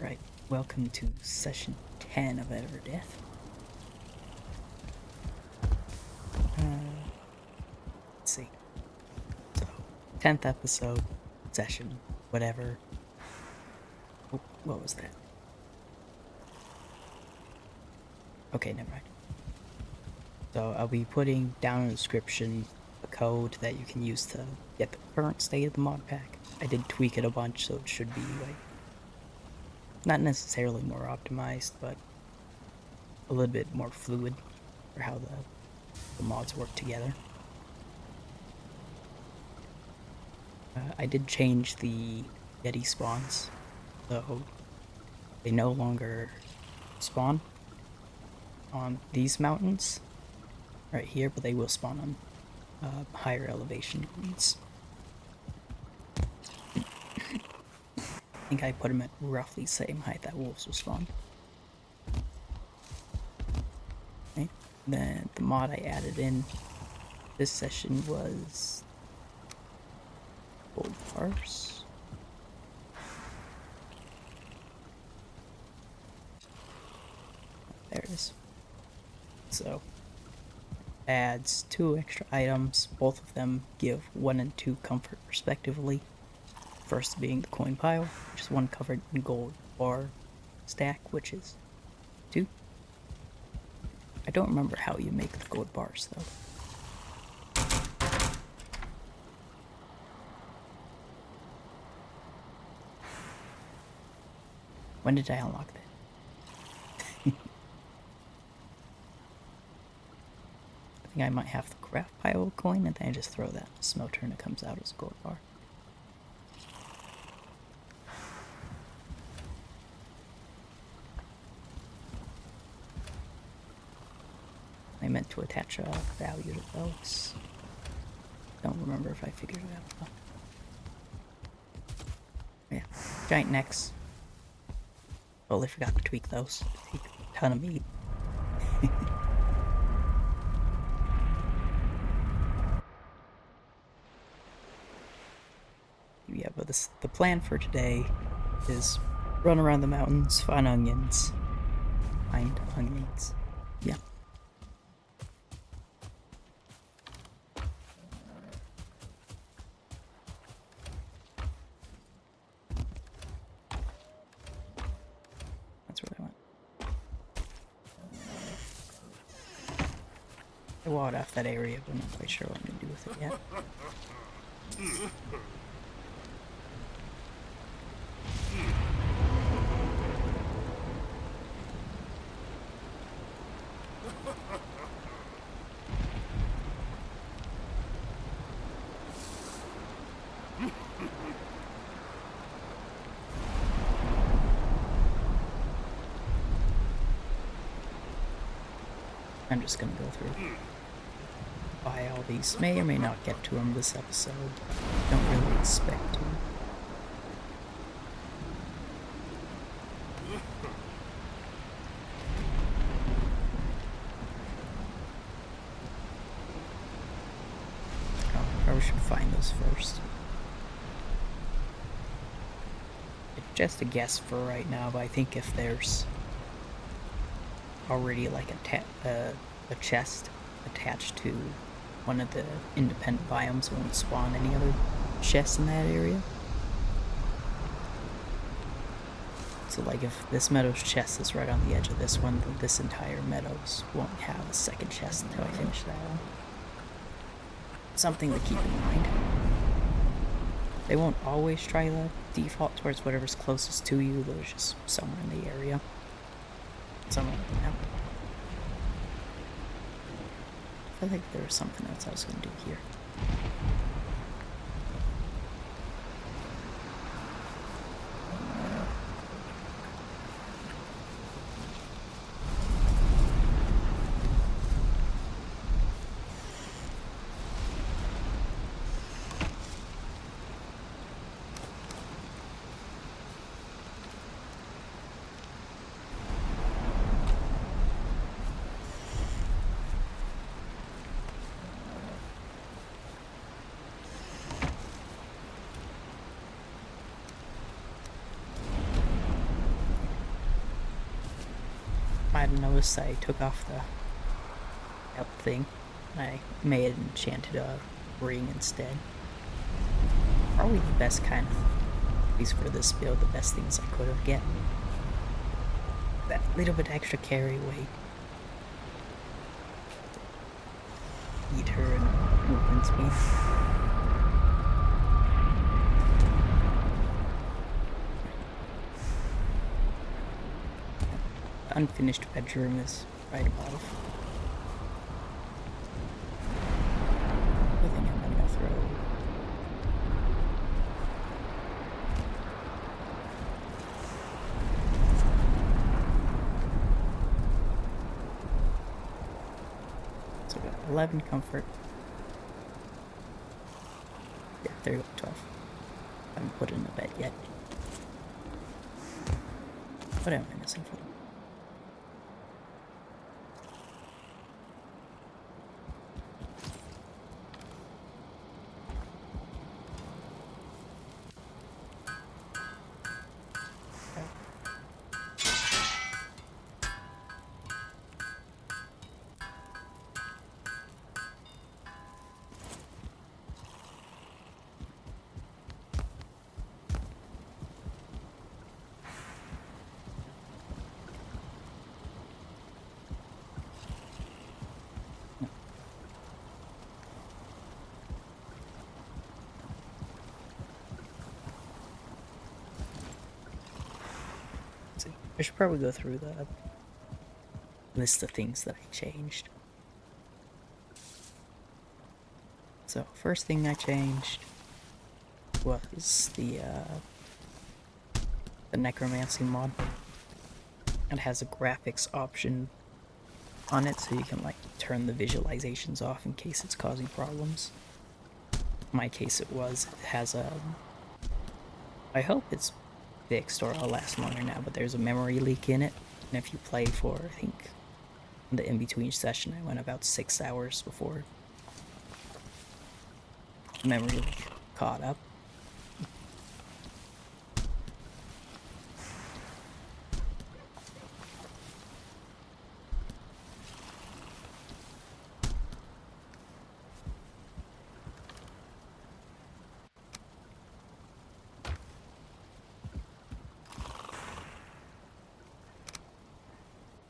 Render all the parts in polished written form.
Right, welcome to session 10 of Everdeath. Let's see. So, 10th episode, session, whatever. Oh, what was that? Okay, never mind. So, I'll be putting down in the description a code that you can use to get the current state of the mod pack. I did tweak it a bunch, so it should be, like, not necessarily more optimized, but a little bit more fluid for how the mods work together. I did change the Yeti spawns, so they no longer spawn on these mountains right here, but they will spawn on higher elevation greens. I think I put them at roughly the same height that wolves will spawn. Okay. Then the mod I added in this session was gold bars. There it is. So, adds 2 extra items. Both of them give 1 and 2 comfort respectively. First being the coin pile, which is 1 covered in gold bar stack, which is 2. I don't remember how you make the gold bars though. When did I unlock that? I think I might have the craft pile coin, and then I just throw that in the smelter and it comes out as a gold bar. I meant to attach a value to those. Don't remember if I figured it out though. Yeah, giant necks. Totally forgot to tweak those. Take a ton of meat. Yeah, but the plan for today is run around the mountains, find onions. Yeah. That's where I went. I walked off that area, but I'm not quite sure what I'm gonna do with it yet. I'm just gonna go through, buy all these. May or may not get to them this episode. Don't really expect to. Oh, probably should find those first. It's just a guess for right now, but I think if there's already like a chest attached to one of the independent biomes, it won't spawn any other chests in that area. So like if this meadow's chest is right on the edge of this one, then this entire meadows won't have a second chest until I finish that one. Something to keep in mind. They won't always try to default towards whatever's closest to you, but it's just somewhere in the area. Somewhere like that. I feel like there was something else I was going to do here. might have noticed I took off the belt thing. I made an enchanted ring instead. Probably the best kind of, at least for this build, the best things I could have get. That little bit extra carry weight. Eat her and movement speed. The unfinished bedroom is right above. I think I'm gonna throw. So we got 11 comfort. Yeah, there you go, 12. I haven't put in a bed yet. What am I missing for them? I should probably go through the list of things that I changed. So, first thing I changed was the necromancy mod. It has a graphics option on it, so you can like turn the visualizations off in case it's causing problems. In my case, it has a. I hope it's fixed or it'll last longer now, but there's a memory leak in it, and if you play for, I think, the in-between session, I went about 6 hours before the memory leak caught up.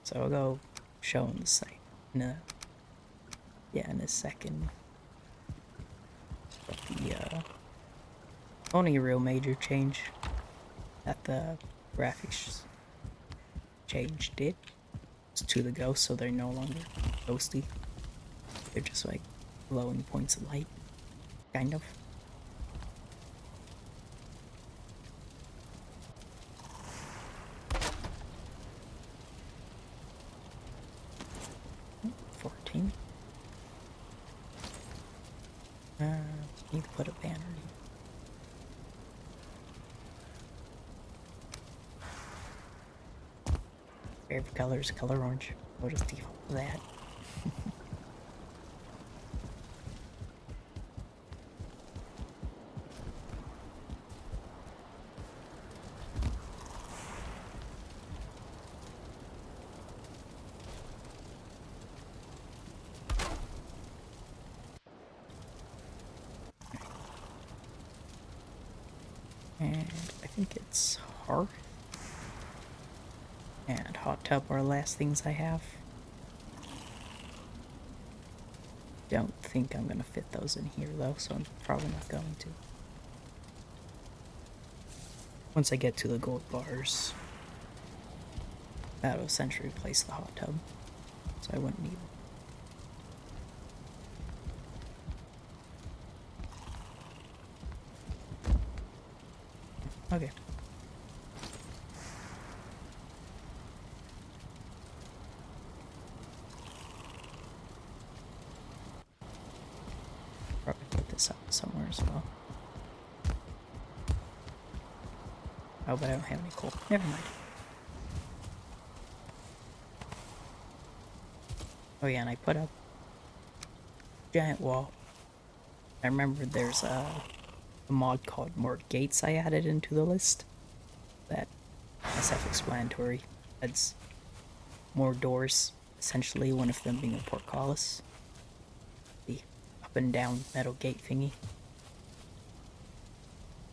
So I'll go show him the site in a second. But the only real major change that the graphics changed did was to the ghosts, so they're no longer ghosty. They're just like glowing points of light, kind of. Need to put a banner in. Favorite color is color orange. We'll just default to that. And I think it's hearth and hot tub are the last things I have. Don't think I'm gonna fit those in here though, so I'm probably not going to. Once I get to the gold bars, that'll essentially replace the hot tub, so I wouldn't need it. Okay. Probably put this up somewhere as well. Oh, but I don't have any coal. Never mind. Oh yeah, and I put up a giant wall. I remember there's a mod called More Gates I added into the list. That is self-explanatory. That's more doors, essentially, one of them being a portcullis. The up and down metal gate thingy.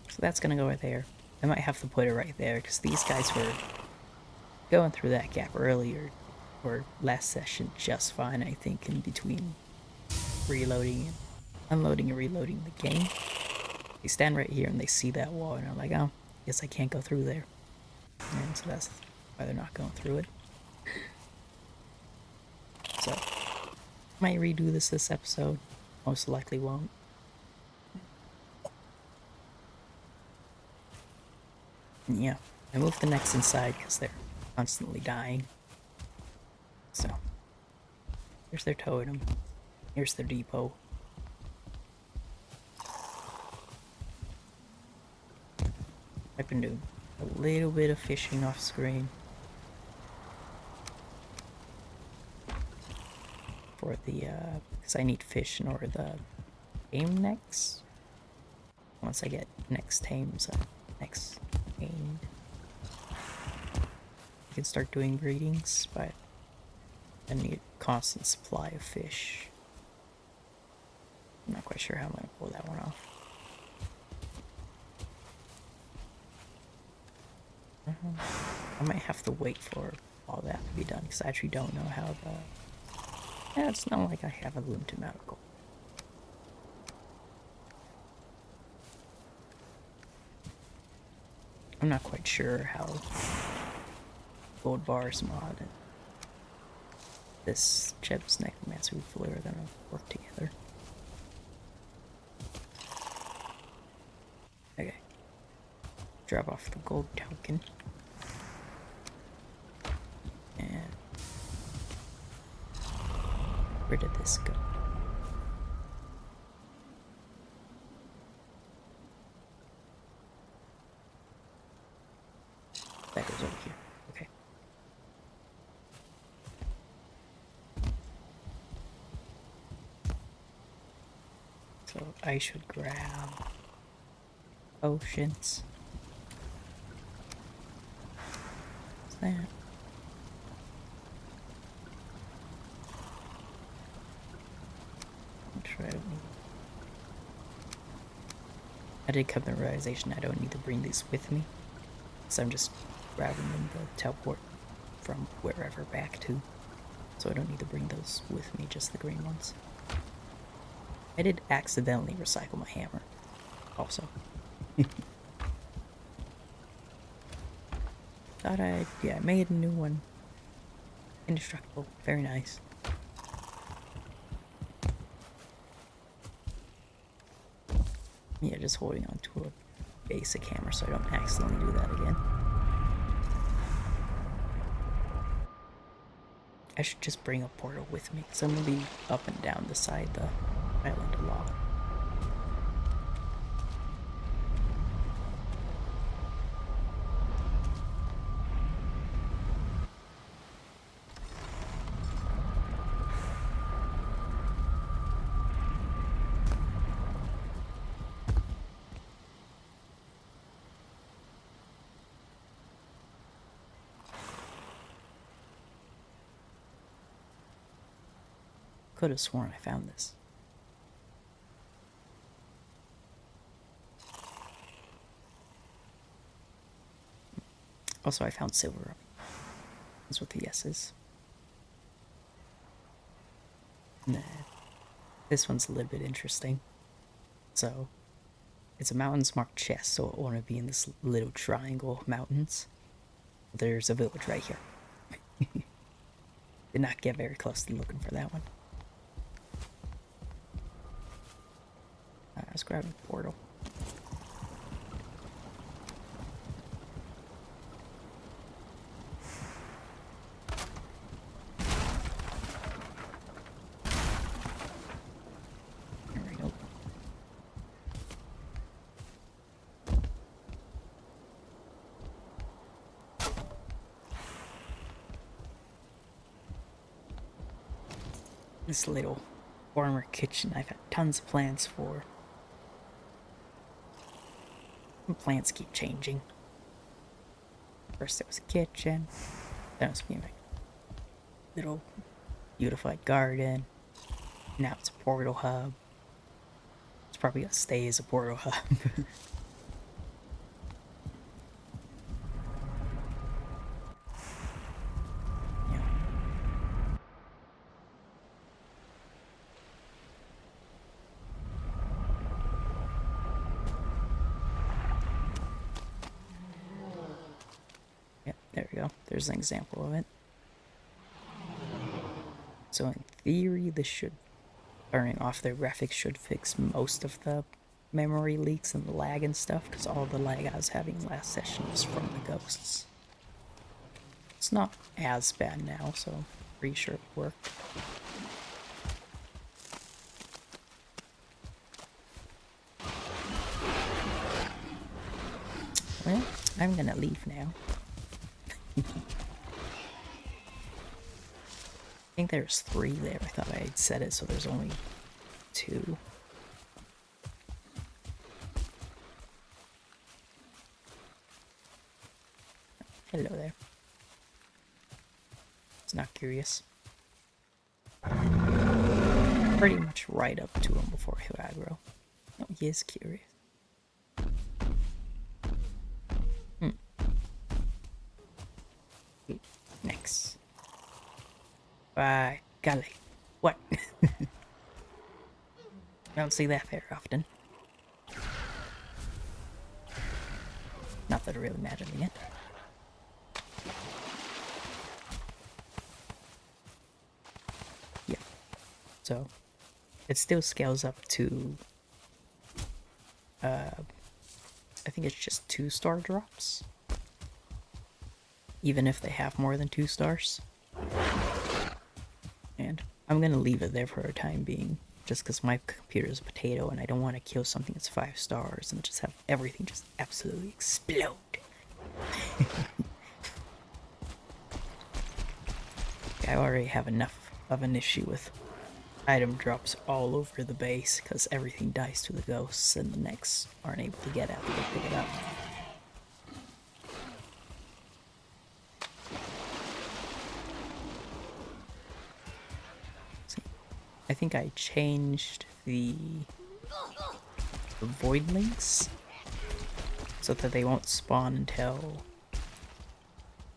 So that's gonna go right there. I might have to put it right there, because these guys were going through that gap earlier, or last session, just fine, I think, in between reloading and unloading and reloading the game. They stand right here and they see that wall and are like, oh, guess I can't go through there. And so that's why they're not going through it. So, might redo this episode. Most likely won't. And yeah, I moved the necks inside because they're constantly dying. So, here's their totem. Here's their depot. I've been doing a little bit of fishing off screen for the, because I need fish in order to tame necks. Once I get necks tamed, I can start doing breedings, but I need a constant supply of fish. I'm not quite sure how I'm gonna pull that one off. I might have to wait for all that to be done, because I actually don't know how the... Yeah, it's not like I have a limited amount of gold. I'm not quite sure how gold bars mod and this Jeb's Necromancer Flare are gonna work together. Okay. Drop off the gold token. And where did this go? That goes over here. Okay. So I should grab potions. What's that? I'm sure I don't need. I did come to the realization I don't need to bring these with me, so I'm just grabbing them to teleport from wherever back to. So I don't need to bring those with me, just the green ones. I did accidentally recycle my hammer, also. Thought I made a new one. Indestructible, very nice. Yeah, just holding on to a basic hammer so I don't accidentally do that again. I should just bring a portal with me, so I'm gonna be up and down the side of the island a lot. Could have sworn I found this. Also, I found silver. That's what the S is. Nah. This one's a little bit interesting. So, it's a mountains marked chest, so I want to be in this little triangle of mountains. There's a village right here. Did not get very close to looking for that one. Let's grab a portal. There we go. This little farmer kitchen I've had tons of plans for. Plants keep changing. First there was a kitchen, then it was gonna be little beautified garden. Now it's a portal hub. It's probably gonna stay as a portal hub. Yeah. Yeah, there we go. There's an example of it. So in theory, this should, turning off their graphics should fix most of the memory leaks and the lag and stuff, because all the lag I was having last session was from the ghosts. It's not as bad now, so I'm pretty sure it worked. Well, I'm gonna leave now. I think there's 3 there. I thought I had said it, so there's only 2. Hello there. It's not curious. Pretty much right up to him before he'll aggro. No, he is curious. Next. By golly. What? I don't see that very often. Not that it really mattered yet. Yeah. So, it still scales up to, I think it's just 2-star drops. Even if they have more than 2 stars. And I'm gonna leave it there for a time being, just because my computer is a potato and I don't want to kill something that's 5 stars and just have everything just absolutely explode. I already have enough of an issue with item drops all over the base because everything dies to the ghosts and the mechs aren't able to get after they pick it up. I think I changed the void links so that they won't spawn until,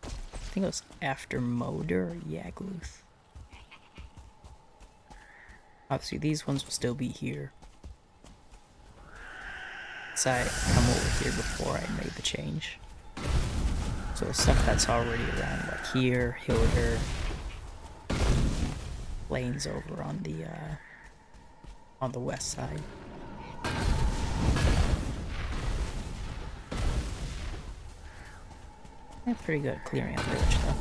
I think it was after Moder or Yagluth. Obviously these ones will still be here. So I come over here before I made the change. So the stuff that's already around, like here, Hilder, lanes over on the west side. I'm pretty good at clearing out village though.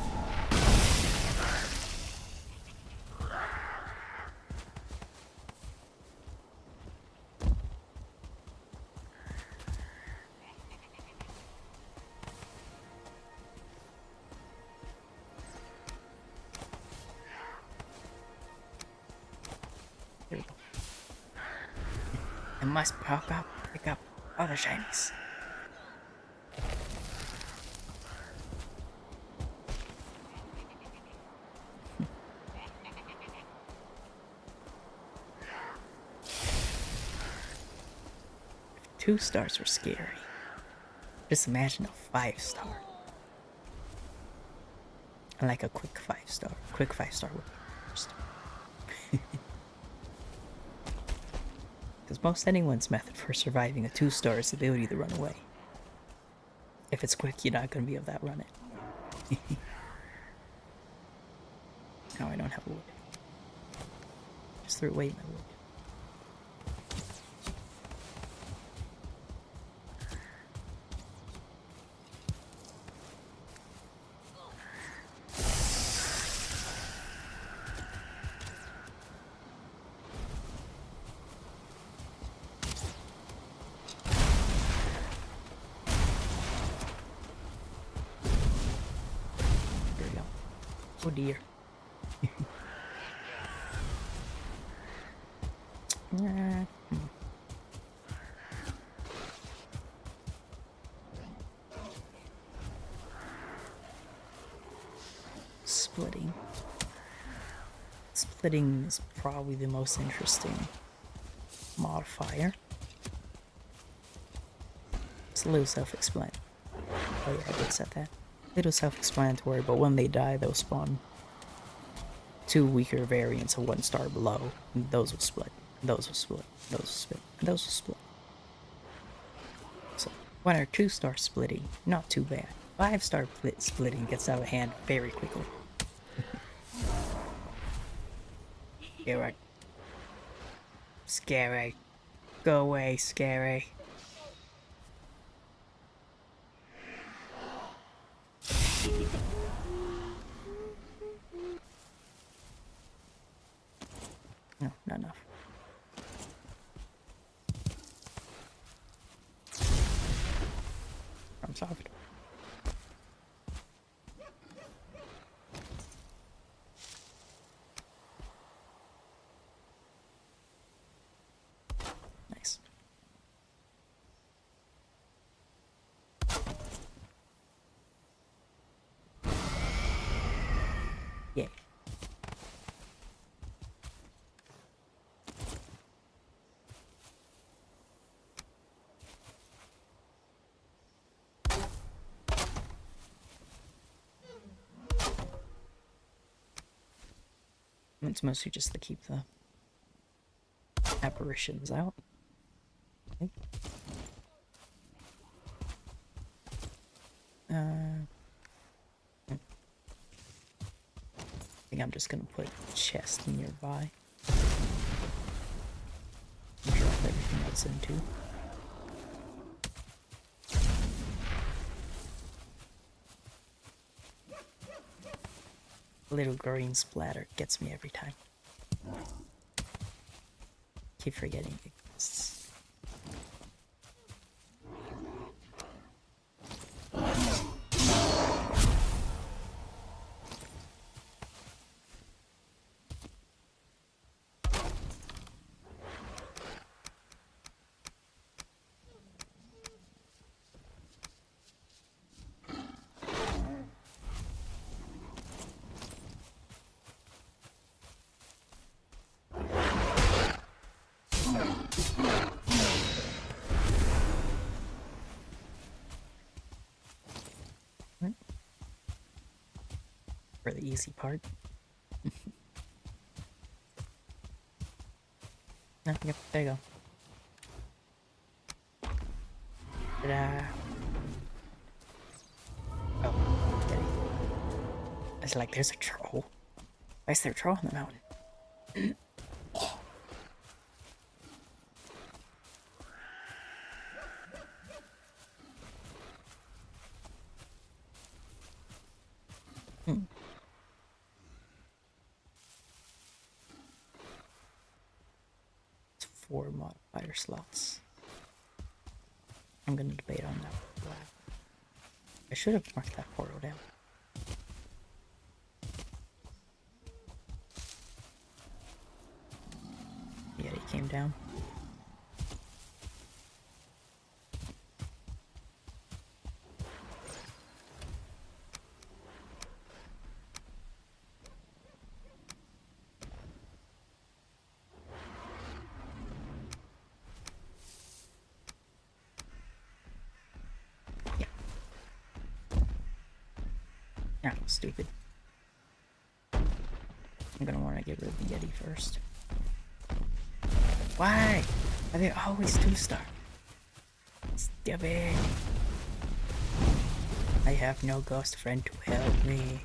There we go. I must pop up, pick up other shinies. If 2 stars were scary, just imagine a 5-star. And like a quick 5-star. Quick 5-star would be first. Because most anyone's method for surviving a 2-star is the ability to run away. If it's quick, you're not going to be able to outrun it. Now I don't have wood. Just threw away my wood. Oh dear. Splitting. splitting is probably the most interesting modifier. It's a little self-explanatory. Oh yeah, I did set that. A little self-explanatory, but when they die, they'll spawn two weaker variants of 1 star below. And those will split. And those will split. And those will split. And those will split. So 1 or 2 star splitting, not too bad. 5 star splitting gets out of hand very quickly. Yeah, right. Scary. Go away, scary. No, not enough. I'm soft. Nice. Yay. It's mostly just to keep the apparitions out. Okay. I think I'm just gonna put a chest nearby. And drop everything else into. A little green splatter gets me every time. Keep forgetting it exists. For the easy part. Oh, yep, there you go. Ta-da. Oh, okay. It's like there's a troll. Why is there a troll on the mountain? It's 4 modifier slots. I'm gonna debate on that. Wow. I should have marked that portal down. Yeah, he came down. Yeah, stupid. I'm gonna want to get rid of the Yeti first. Why? Are they always 2-star? Stupid. I have no ghost friend to help me.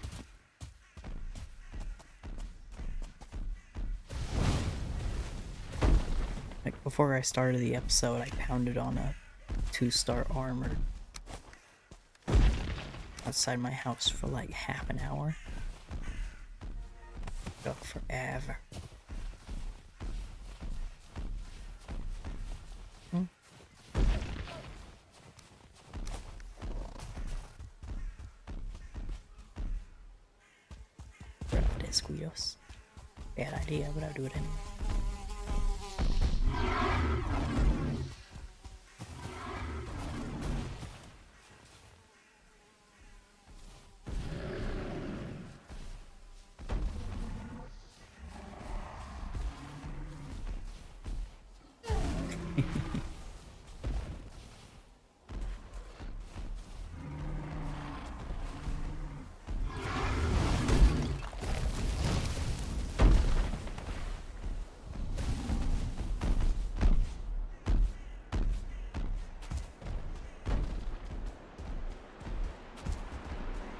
Like before I started the episode, I pounded on a 2-star armored outside my house for like half an hour. Go forever. Descuidos. Bad idea, but I'll do it anyway.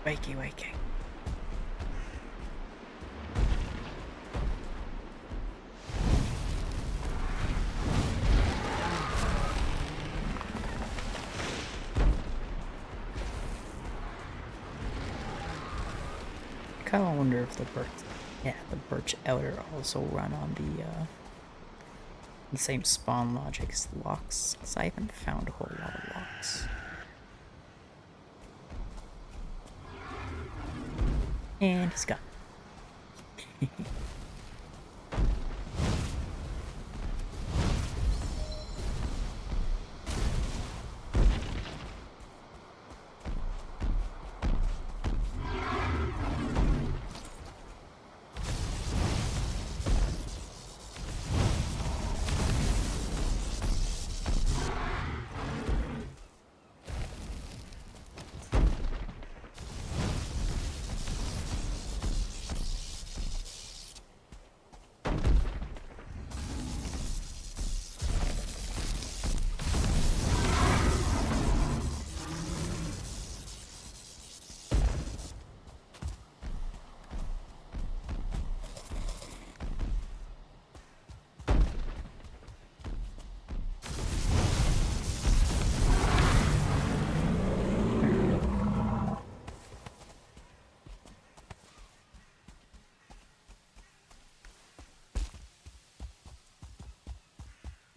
Wakey, wakey. I kind of wonder if the birch outer also run on the same spawn logic as the locks, because I haven't found a whole lot of locks. And he's gone.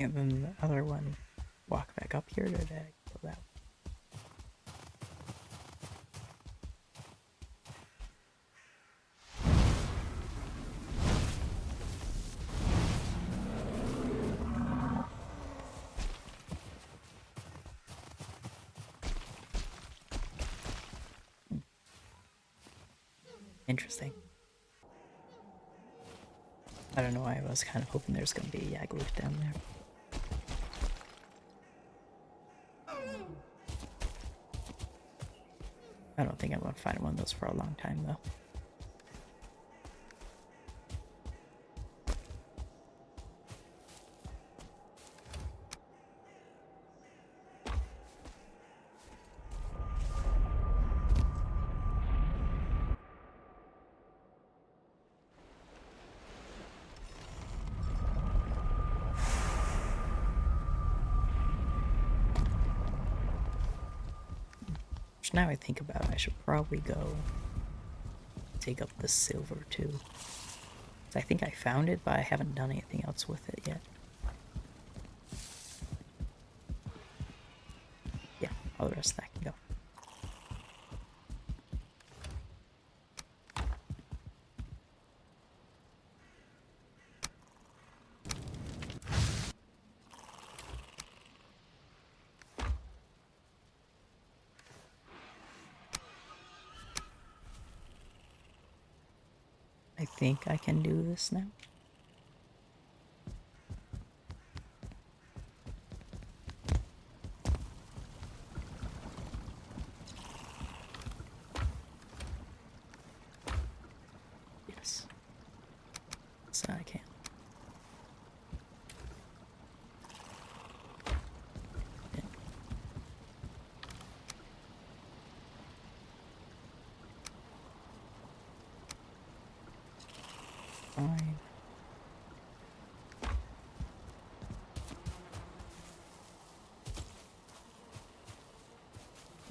And then the other one, walk back up here, or did I go that way? Interesting. I don't know why I was kind of hoping there's going to be a Yagluth down there. I don't think I'm going to find one of those for a long time, though. Which now I think about it, I should probably go take up the silver too. I think I found it, but I haven't done anything else with it yet. Yeah, all the rest of that can go. I think I can do this now. Yes. So I can. Yeah. Fine.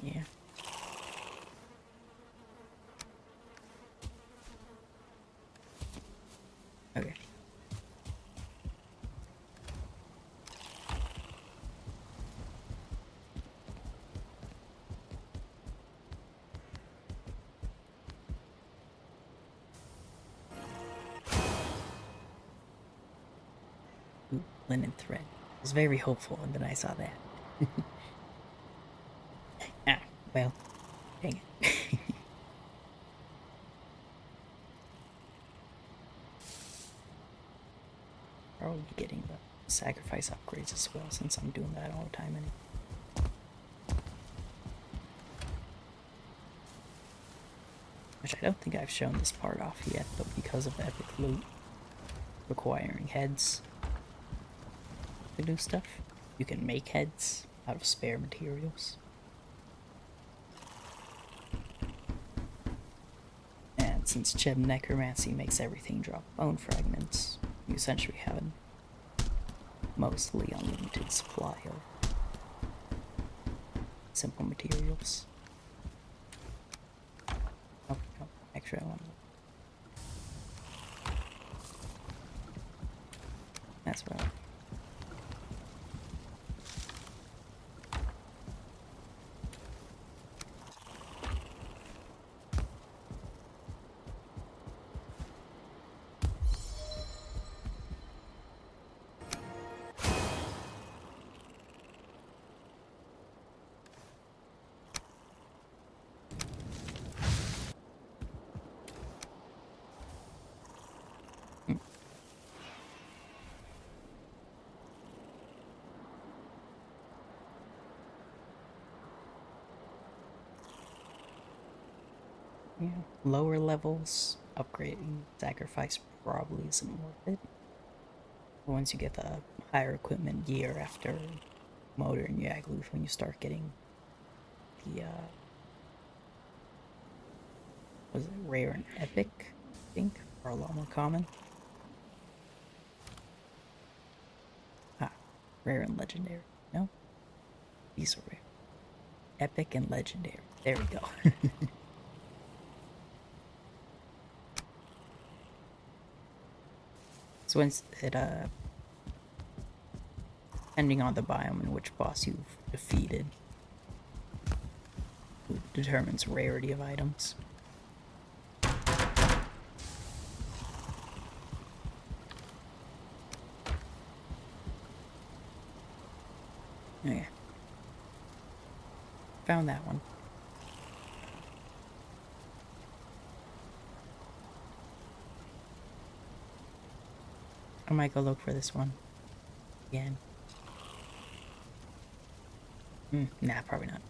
Yeah. Okay. Ooh, linen thread. I was very hopeful, and then I saw that. Ah, well, dang it. Probably getting the sacrifice upgrades as well, since I'm doing that all the time anyway. Which I don't think I've shown this part off yet, but because of epic loot requiring heads to do stuff, you can make heads out of spare materials. since Gem Necromancy makes everything drop bone fragments, you essentially have a mostly unlimited supply of simple materials. Oh, no, actually I want to... That's what I want. Yeah, lower levels, upgrading sacrifice probably isn't worth it. Once you get the higher equipment gear after motor and Yagluth, when you start getting the, was it rare and epic, I think, are a lot more common. Ah, rare and legendary, no? These are rare. Epic and legendary, there we go. So once it, depending on the biome and which boss you've defeated, determines rarity of items. Oh yeah. Found that one. I might go look for this one again. Nah, probably not.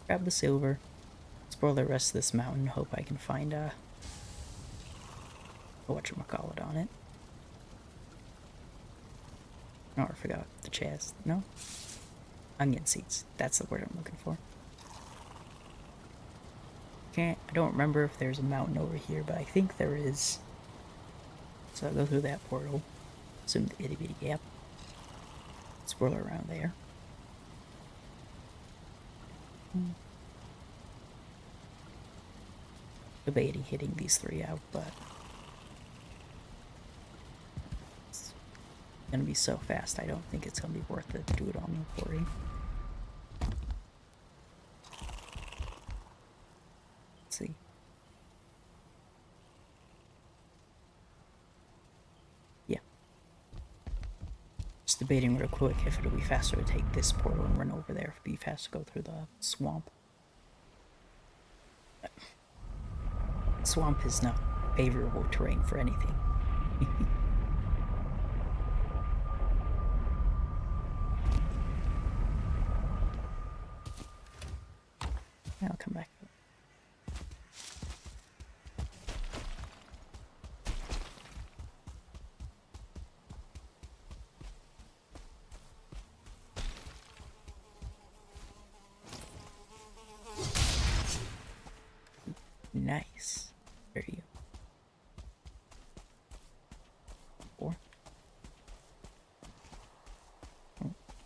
Grab the silver, explore the rest of this mountain, hope I can find a whatchamacallit on it. Oh, I forgot the chest. No? Onion seeds. That's the word I'm looking for. I don't remember if there's a mountain over here, but I think there is. So I'll go through that portal. Assume the itty bitty gap. Explore around there. Debating hitting these 3 out, but it's gonna be so fast I don't think it's gonna be worth it to do it on the quarry. Let's see. Yeah. Just debating real quick if it'll be faster to take this portal and run over there, if it'll be faster to go through the swamp. Swamp is not favorable terrain for anything. I'll come back. Nice. There you go. 4.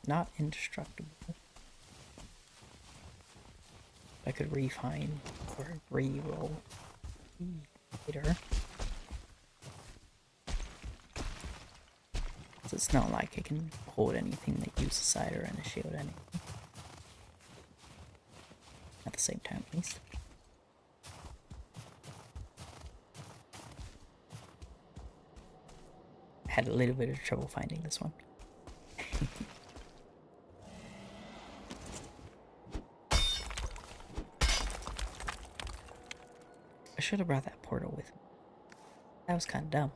Not indestructible. I could refine or re-roll later. So it's not like I can hold anything that uses cider and a shield anything. At the same time, at least. Had a little bit of trouble finding this one. I should have brought that portal with me. That was kind of dumb.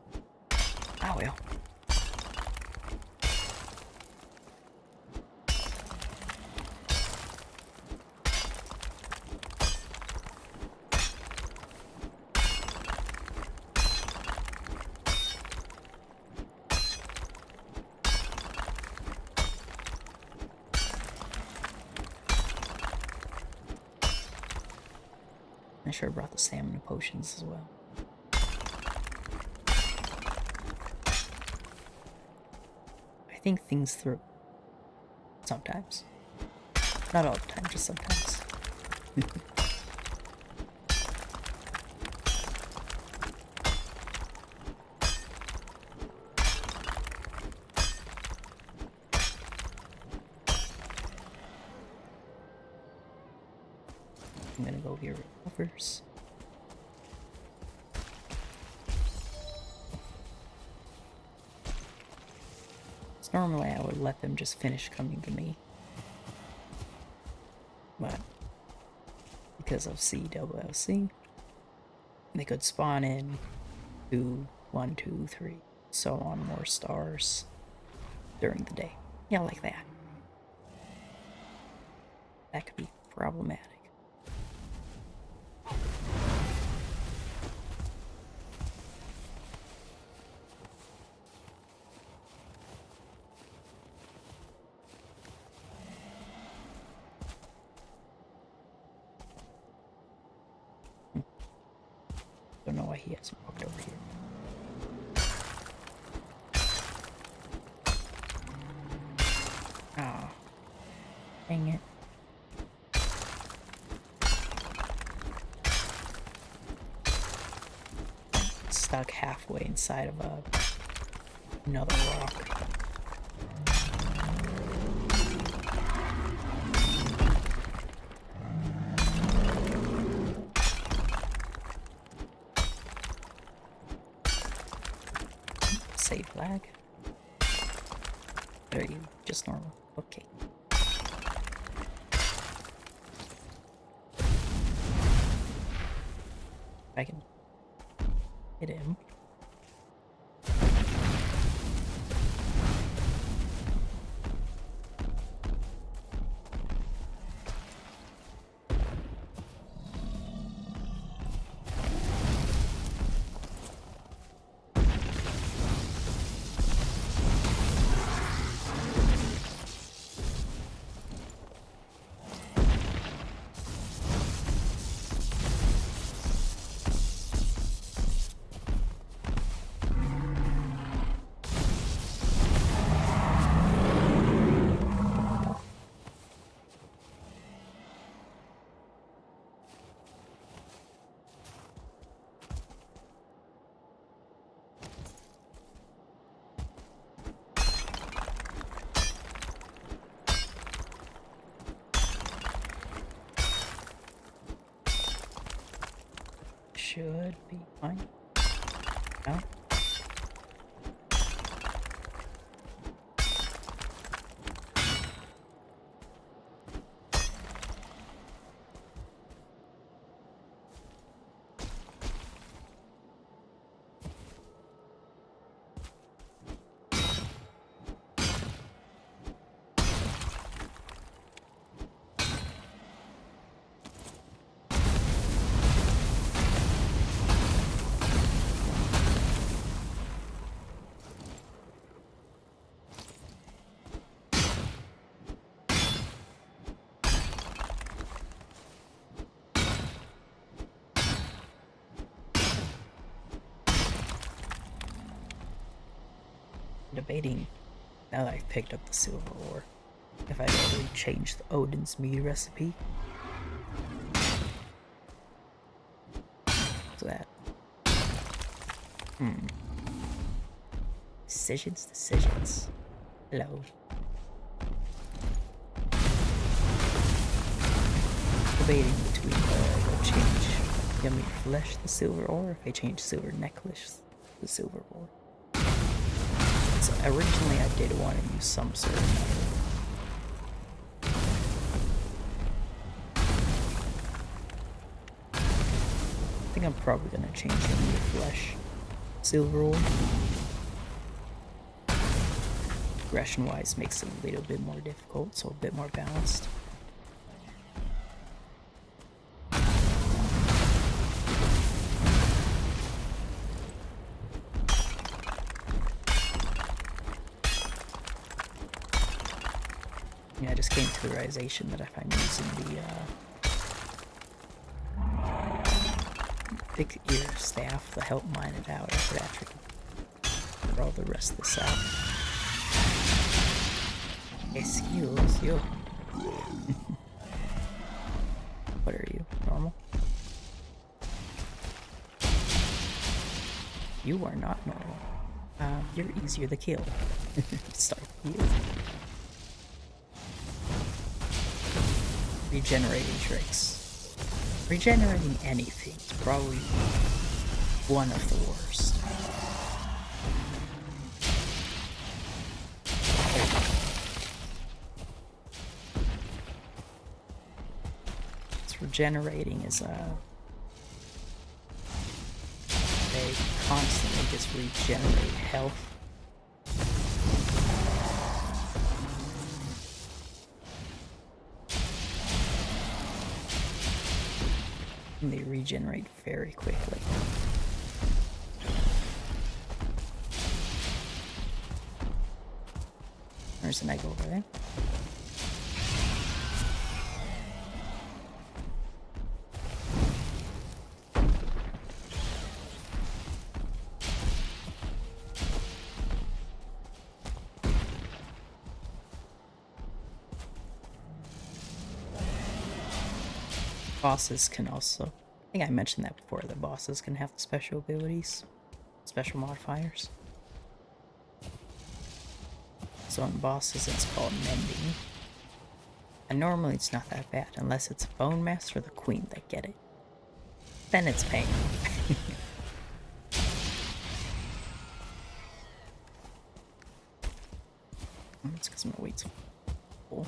Oh well. I sure brought the stamina potions as well. I think things through. Sometimes. Not all the time, just sometimes. I'm gonna go here with buffers. So normally I would let them just finish coming to me. But because of CWLC, they could spawn in 2, 1, 2, 3, so on more stars during the day. Yeah, like that. That could be problematic. Don't know why he hasn't walked over here. Ah, dang it. Stuck halfway inside of another rock. Save lag. There you, just normal. Okay. I can hit him. Should be fine. No? Debating, now that I've picked up the silver ore, if I really changed the Odin's mead recipe. So that. Decisions. Hello. Debating between whether I change yummy flesh the silver ore, if I change silver necklace the silver ore. So originally I did want to use some sort of metal. I think I'm probably going to change yummy flesh silver ore. Progression wise makes it a little bit more difficult, so a bit more balanced. Yeah, I just came to the realization that if I'm using pick your staff to help mine it out after that. Throw the rest of this out. Excuse you. What are you? Normal? You are not normal. You're easier to kill. Start you. Regenerating tricks. Regenerating anything is probably one of the worst. Regenerating is they constantly just regenerate health. And they regenerate very quickly. There's an egg over there. Bosses can also, I think I mentioned that before, the bosses can have special abilities, special modifiers. So in bosses it's called mending. And normally it's not that bad, unless it's Bone Master or the Queen that get it. Then it's pain. It's because my weight's full.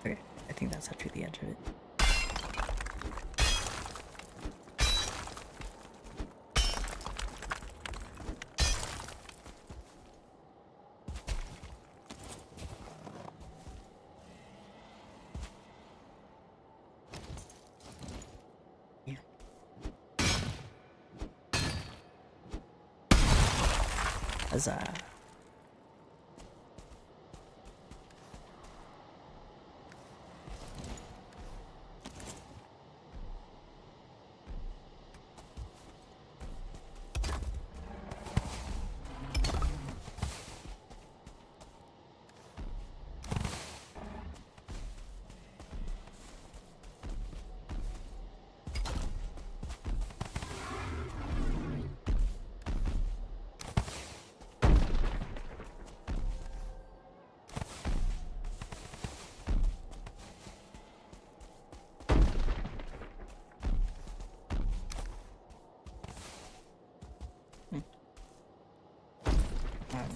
Okay, I think that's actually the edge of it. Huzzah.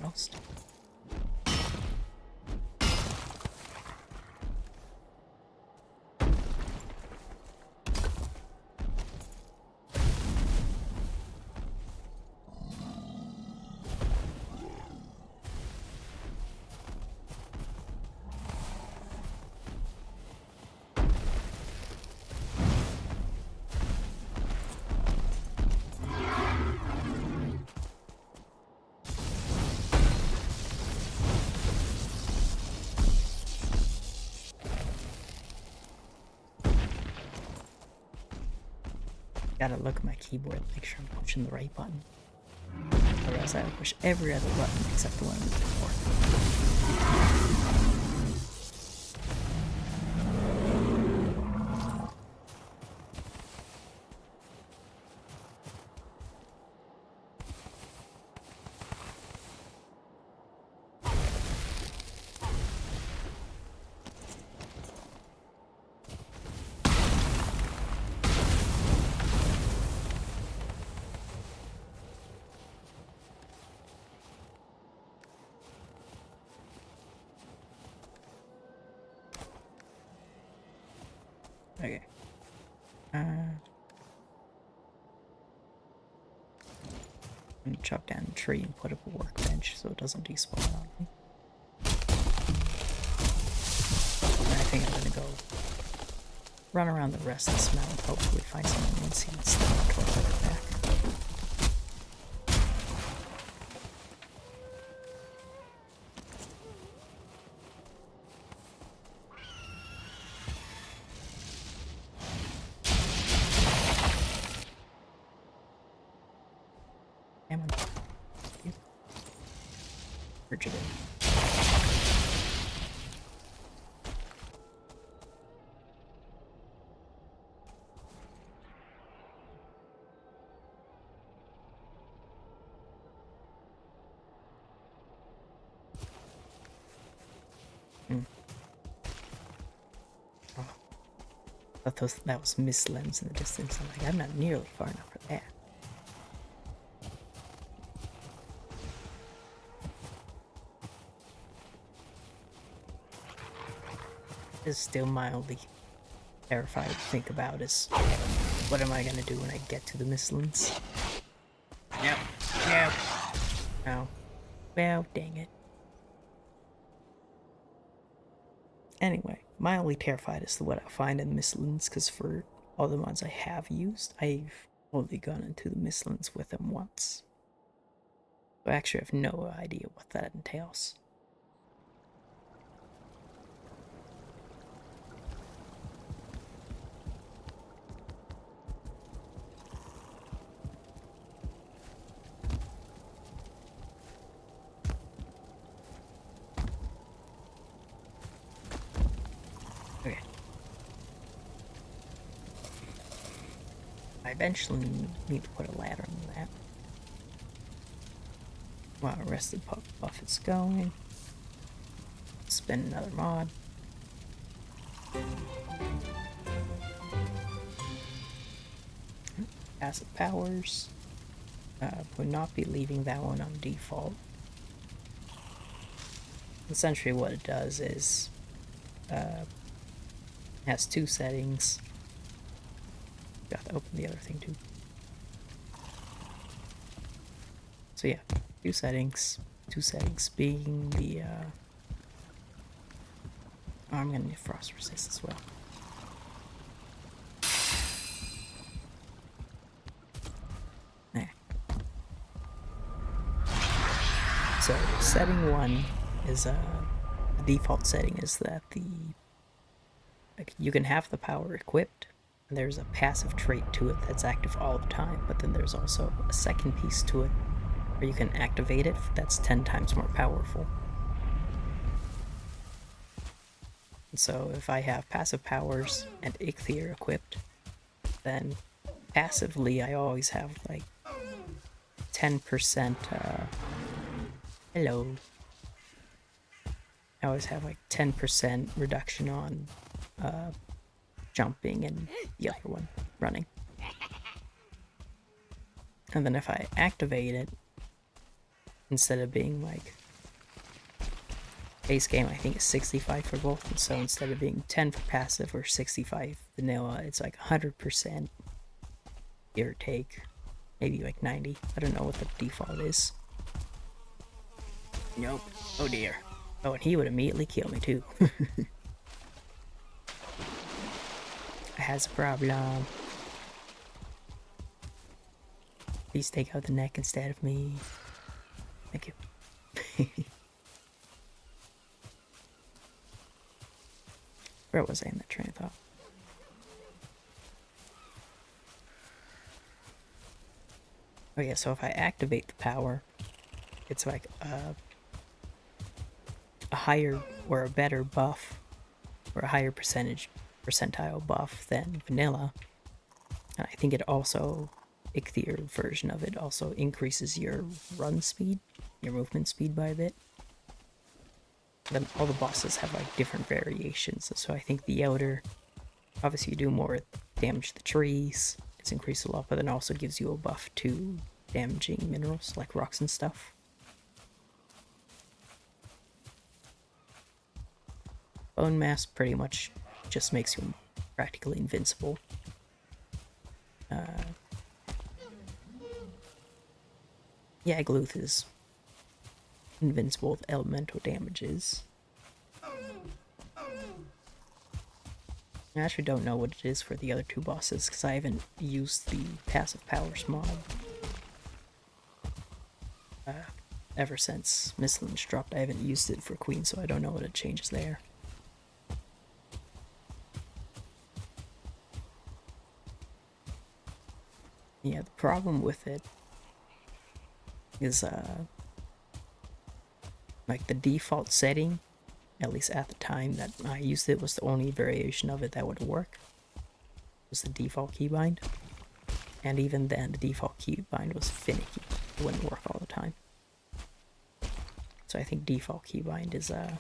Lost. Gotta look at my keyboard, make sure I'm pushing the right button. Otherwise I would push every other button except the one before. Okay. I'm gonna chop down a tree and put up a workbench so it doesn't despawn on me. And I think I'm gonna go run around the rest of this mountain, hopefully find some onion seeds that will torch it back. Damn it. Frigid. Oh. I thought that was mist lens in the distance. I'm like, I'm not nearly far enough for that. Is still mildly terrified to think about is what am I gonna do when I get to the Mistlands? Nope. Nope. No. Well, dang it. Anyway, mildly terrified as to what I'll find in the Mistlands, because for all the mods I have used, I've only gone into the Mistlands with them once. So I actually have no idea what that entails. Okay. I eventually need to put a ladder on that. While Arrested Buff is going. Spin another mod. Passive powers. Would not be leaving that one on default. Essentially what it does is has two settings. Got to open the other thing too. So yeah, two settings. Two settings being the oh, I'm gonna need frost resist as well. There. So setting one is the default setting is that you can have the power equipped, and there's a passive trait to it that's active all the time, but then there's also a second piece to it where you can activate it that's 10 times more powerful. And so if I have passive powers and Ichthyr equipped, then passively I always have like 10% hello. I always have like 10% reduction on jumping and the other one running. And then if I activate it, instead of being like base game, I think it's 65 for both, and so instead of being 10 for passive or 65 vanilla, it's like 100%, give or take, maybe like 90. I don't know what the default is. Nope. Oh dear. Oh, and he would immediately kill me too. Has a problem. Please take out the neck instead of me. Thank you. Where was I in that train of thought? Oh yeah, so if I activate the power, it's like a higher or a better buff, or a higher percentile buff than vanilla. And I think it also, Ichthyr version of it also increases your run speed, your movement speed by a bit. Then all the bosses have like different variations, so I think the outer, obviously you do more damage to the trees, it's increased a lot, but then also gives you a buff to damaging minerals like rocks and stuff. Bone mass pretty much just makes you practically invincible. Yeah, Gluth is invincible with elemental damages. I actually don't know what it is for the other two bosses because I haven't used the passive powers mod ever since Mistlands dropped. I haven't used it for Queen, so I don't know what it changes there. Yeah, the problem with it is like the default setting, at least at the time that I used it, was the only variation of it that would work. Was the default keybind. And even then, the default keybind was finicky. It wouldn't work all the time. So I think default keybind is let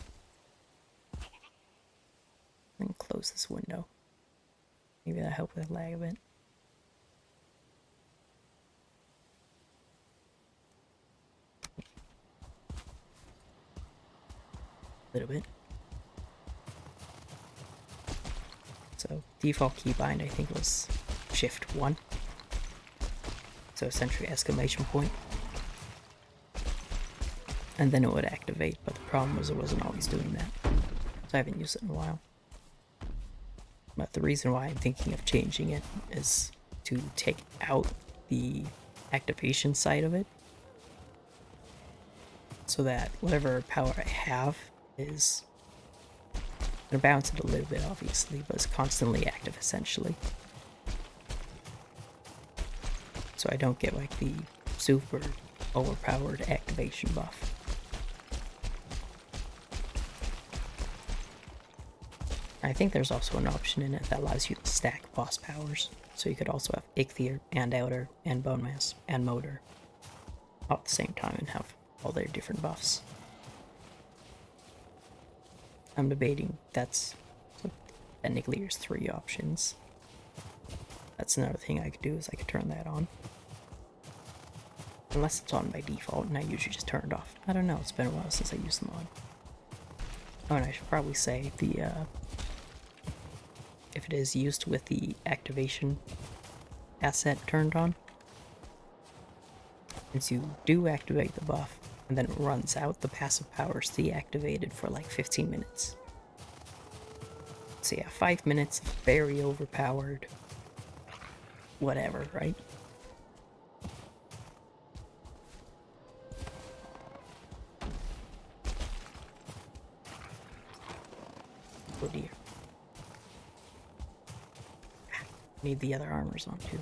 me close this window. Maybe that'll help with lag a bit. A little bit. So default keybind I think was shift 1. So essentially exclamation point. And then it would activate, but the problem was it wasn't always doing that. So I haven't used it in a while. But the reason why I'm thinking of changing it is to take out the activation side of it. So that whatever power I have is gonna bounce it a little bit obviously, but it's constantly active essentially. So I don't get like the super overpowered activation buff. I think there's also an option in it that allows you to stack boss powers. So you could also have Ichthyr and Outer and Bone Mass and Motor all at the same time and have all their different buffs. I'm debating that's so technically there's 3 options. That's another thing I could do is I could turn that on. Unless it's on by default and I usually just turn it off. I don't know, it's been a while since I used the mod. Oh, and I should probably say the if it is used with the activation asset turned on, since you do activate the buff and then it runs out, the passive power is deactivated for like 15 minutes. So yeah, 5 minutes, very overpowered, whatever, right? Oh dear. Need the other armors on too.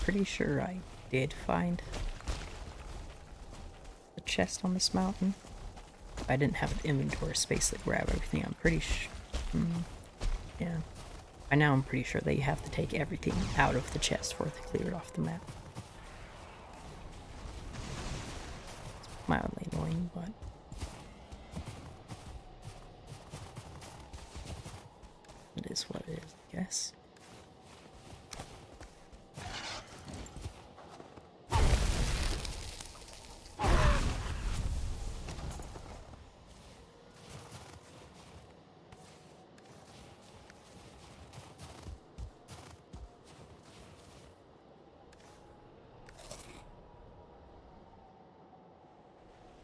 Pretty sure I did find the chest on this mountain. I didn't have an inventory space to grab everything. I'm pretty sure. Yeah. By now I'm pretty sure that you have to take everything out of the chest for it to clear it off the map. It's mildly annoying, but it is what it is, I guess.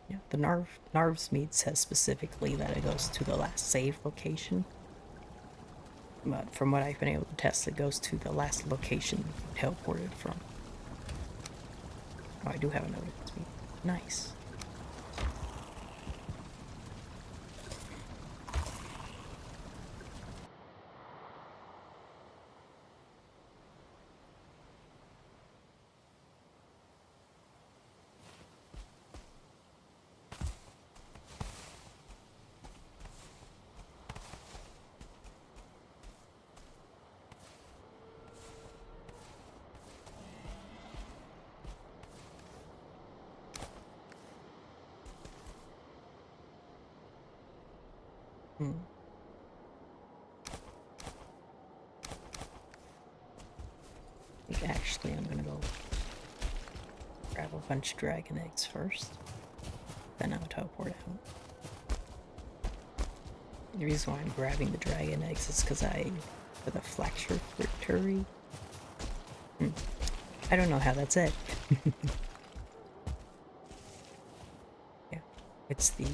Yeah, the Narv's mead says specifically that it goes to the last save location. But from what I've been able to test, it goes to the last location teleported from. Oh, I do have a note of speed. Nice. Hmm. I think actually I'm gonna go grab a bunch of dragon eggs first, then I'll teleport out. The reason why I'm grabbing the dragon eggs is because for the flexury. I don't know how that's it. Yeah, it's the,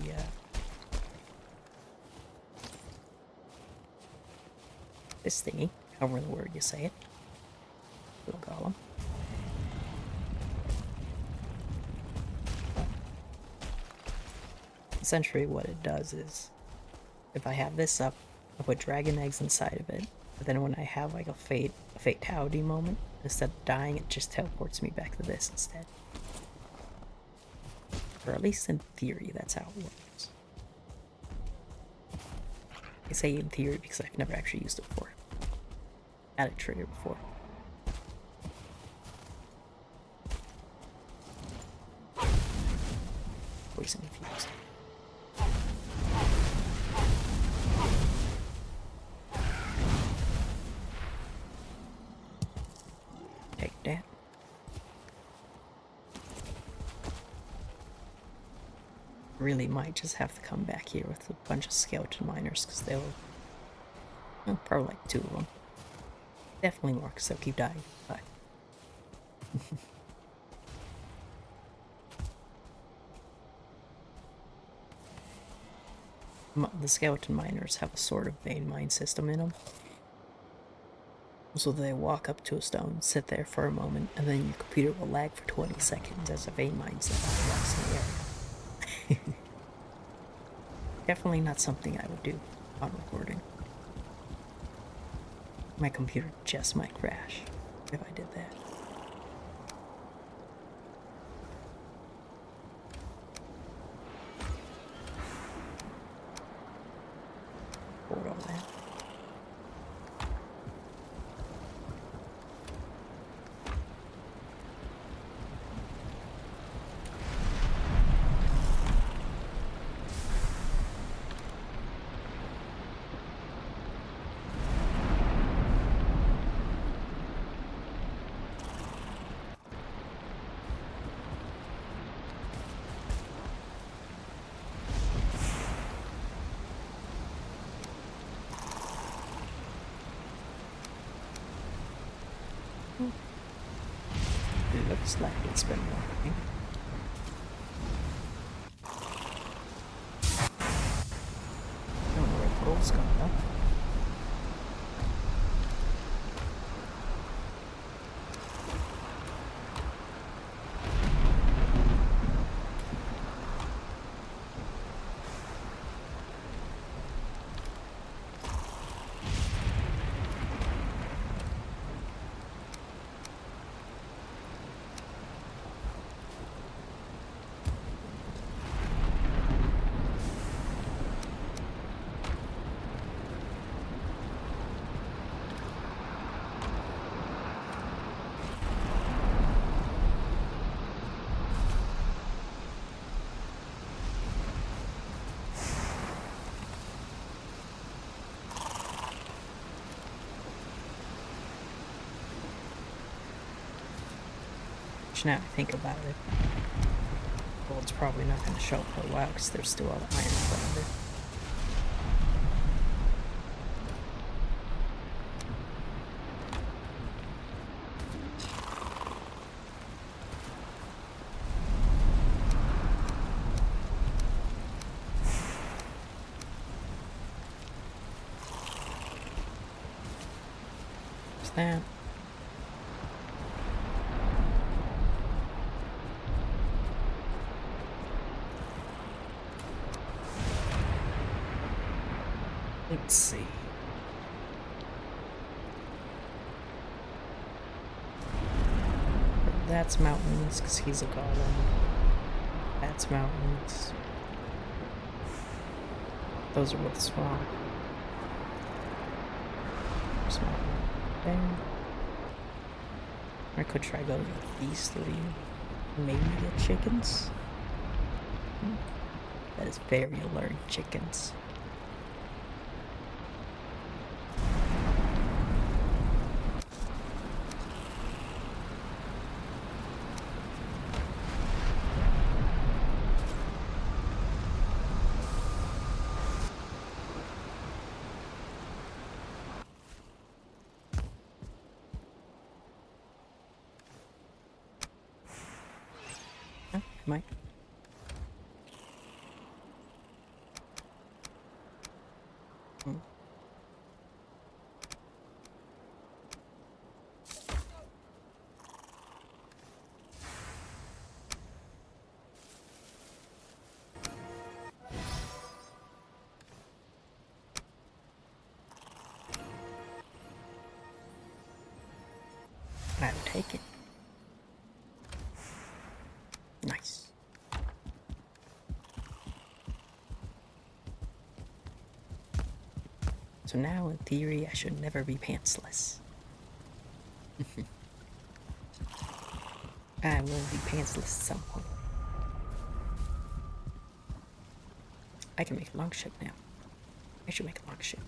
this thingy, however the word you say it. Little golem. Essentially what it does is, if I have this up, I put dragon eggs inside of it, but then when I have like a fatality moment, instead of dying, it just teleports me back to this instead. Or at least in theory, that's how it works. I say in theory because I've never actually used it before. Had a trigger before. Poison infused. Take that. Really might just have to come back here with a bunch of skeleton miners because they'll, well, probably like 2 of them. Definitely more because they'll keep dying. But the skeleton miners have a sort of vein mine system in them. So they walk up to a stone, sit there for a moment, and then your computer will lag for 20 seconds as a vein mines them across the area. Definitely not something I would do on recording. My computer just might crash if I did that. Hold all that. It looks like it's been working. I don't know where the gold's gone though. Now I think about it, gold's probably not going to show up for a while because there's still all the iron in front of it. There's that. Let's see. That's mountains, because he's a golem. That's mountains. Those are both swamp. There's mountain there. I could try going with these 3. Maybe get chickens. That is very alert chickens. might. I'll take it. Nice. So now, in theory, I should never be pantsless. I will be pantsless at some point. I can make a longship now. I should make a longship.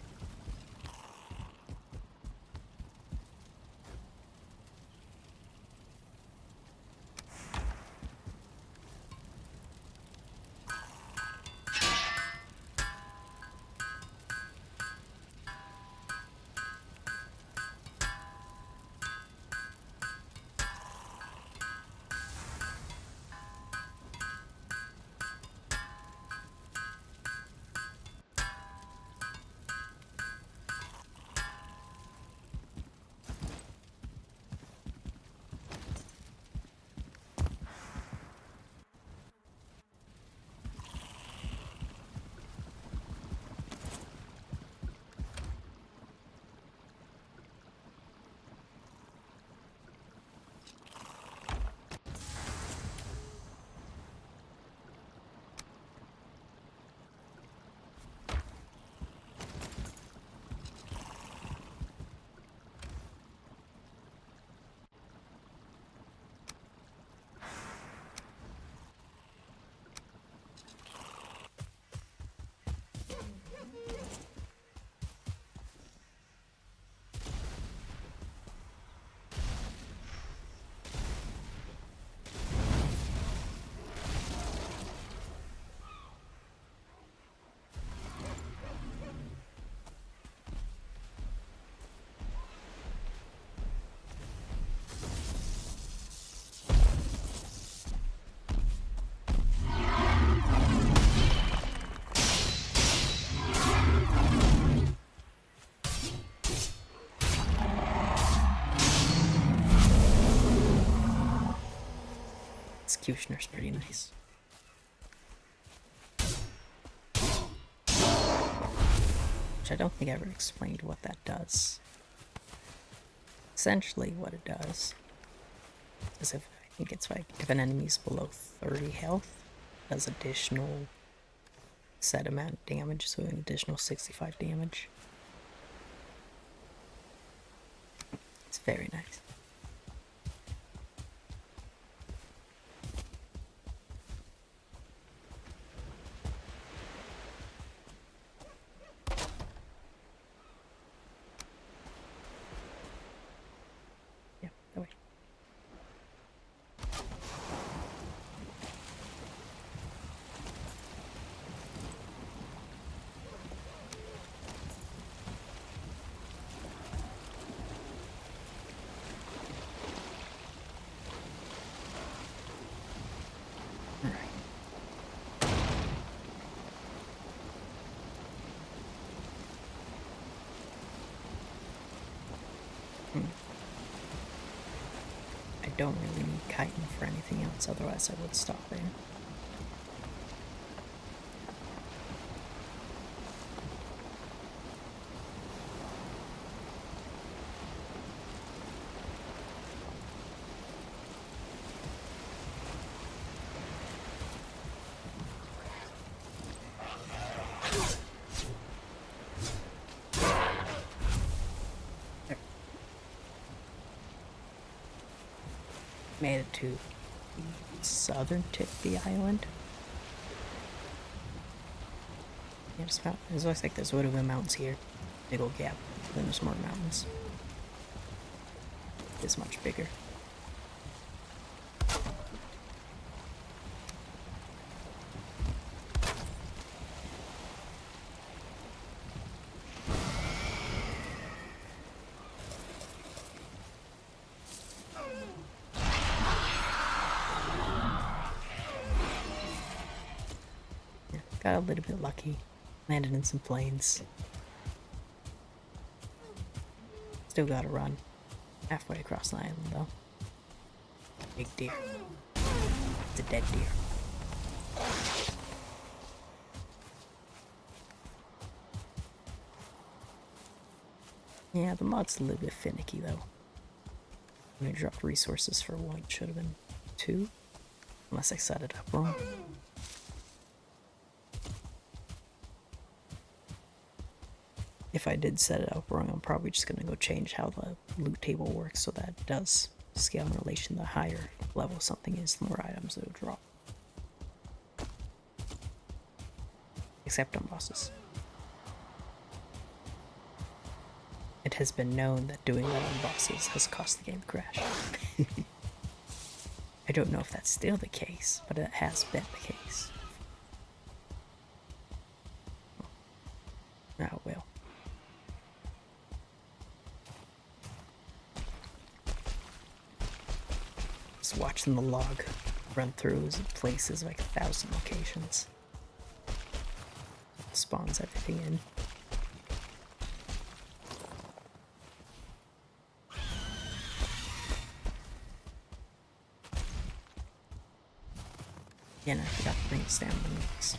Executioner's pretty nice. Which I don't think I ever explained what that does. Essentially what it does is I think it's like if an enemy's below 30 health, it does additional set amount of damage, so an additional 65 damage. It's very nice. I don't really need chitin for anything else, otherwise I would stop there. Made it to the southern tip of the island. Yeah, just about. It looks like there's would have been mountains here. Big old gap. Then there's more mountains. It's much bigger. got a little bit lucky. Landed in some planes. Still gotta run. Halfway across the island, though. Big deer. It's a dead deer. Yeah, the mod's a little bit finicky, though. When I dropped resources for one, it should have been 2. Unless I set it up wrong. If I did set it up wrong, I'm probably just gonna go change how the loot table works so that it does scale in relation to the higher level something is, the more items it'll drop. Except on bosses. It has been known that doing that on bosses has cost the game to crash. I don't know if that's still the case, but it has been the case. Oh well. Just watching the log run through places like 1,000 locations. Spawns everything in. Again, I forgot to bring down the mix.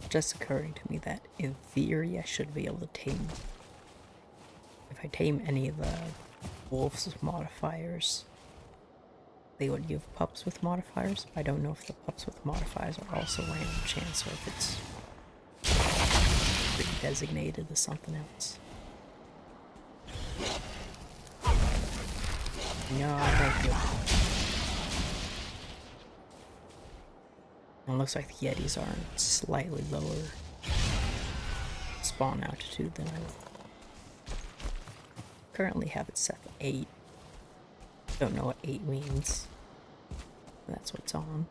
Just occurring to me that in theory I should be able to tame, if I tame any of the wolves with modifiers, they would give pups with modifiers. I don't know if the pups with modifiers are also random chance or if it's designated as something else. No, thank you. It looks like the Yetis are in slightly lower spawn altitude than I would. Currently have it set to 8. Don't know what 8 means. That's what's on.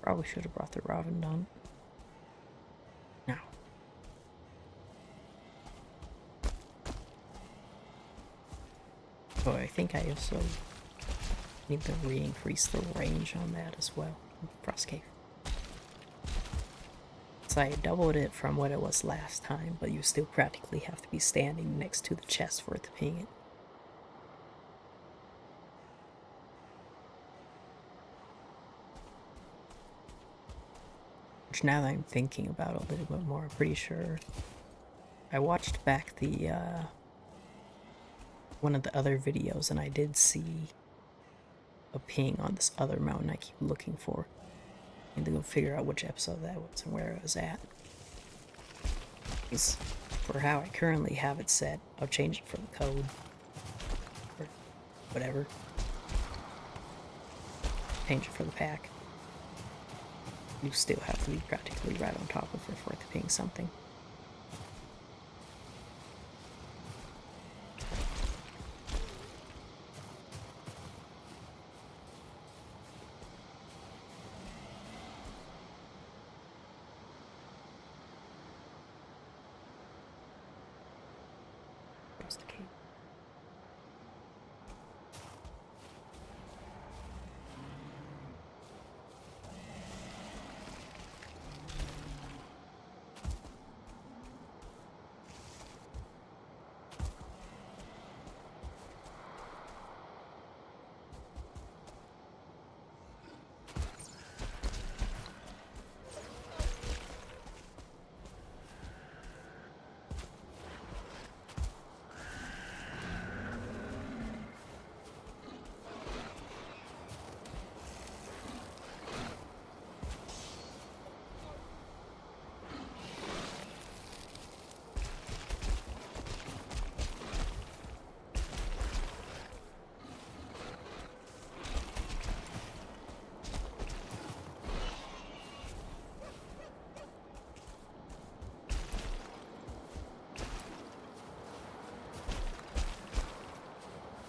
Probably should have brought the Raven down. No. Oh, I think I also need to re-increase the range on that as well. Frost Cave. So I doubled it from what it was last time, but you still practically have to be standing next to the chest for it to ping it. Which now that I'm thinking about it a little bit more, I'm pretty sure I watched back the one of the other videos and I did see a ping on this other mountain I keep looking for. I need to go figure out which episode that was and where it was at. Because for how I currently have it set, I'll change it for the code or whatever. Change it for the pack. You still have to be practically right on top of it for it to ping something. Just a cave.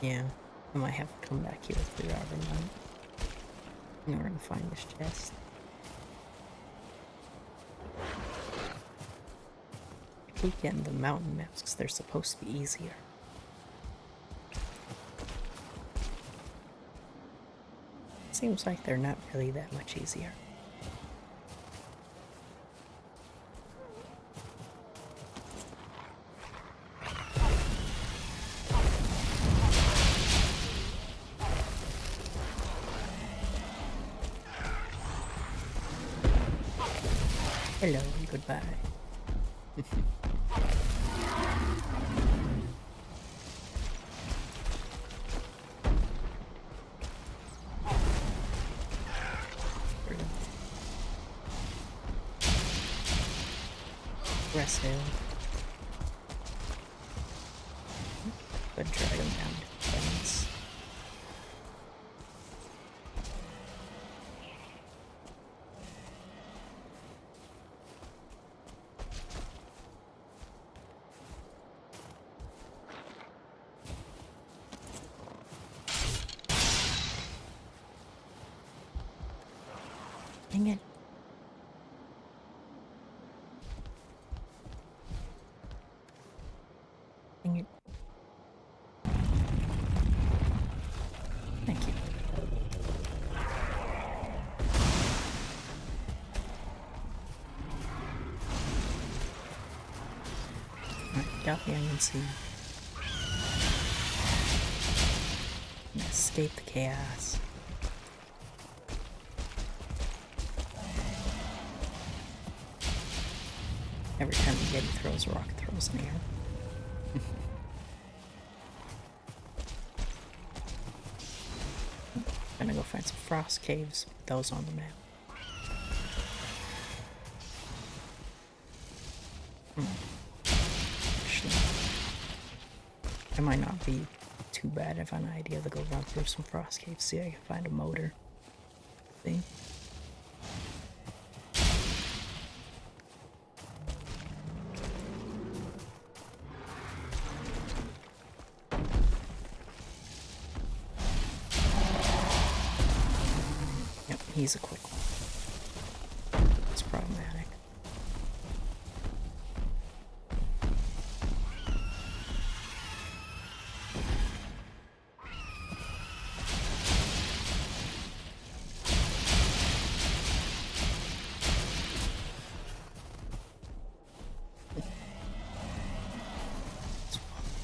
Yeah, I might have to come back here throughout the night in order to find this chest. I keep getting the mountain maps because they're supposed to be easier. Seems like they're not really that much easier. Hello and goodbye. Rest hill. But drag them down to fence. Dang it. Dang it. Thank you. Alright, got the onion seed. Escape the chaos. Every time the Yeti throws a rock, it throws an air. Gonna go find some frost caves, put those on the map. Actually, it might not be too bad of an idea to go run through some frost caves, see if I can find a motor thing. Yep, he's a quick one. It's problematic.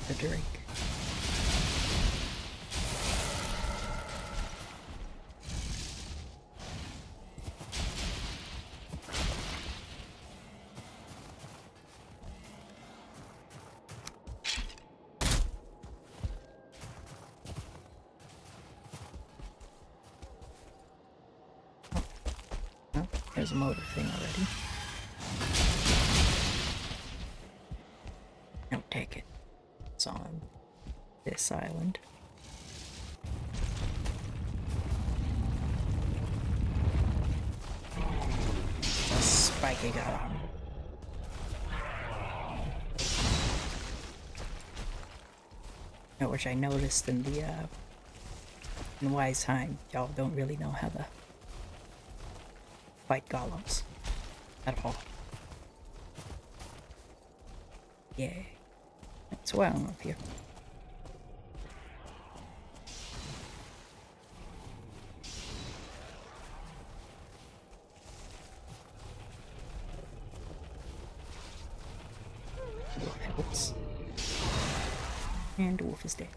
The drink. Oh, there's a motor thing already. Don't take it. It's on this island. A spiky got on. Which I noticed in the in Valheim, y'all don't really know how to fight golems at all. Yeah. That's why I'm up here. Helps. And the wolf is dead.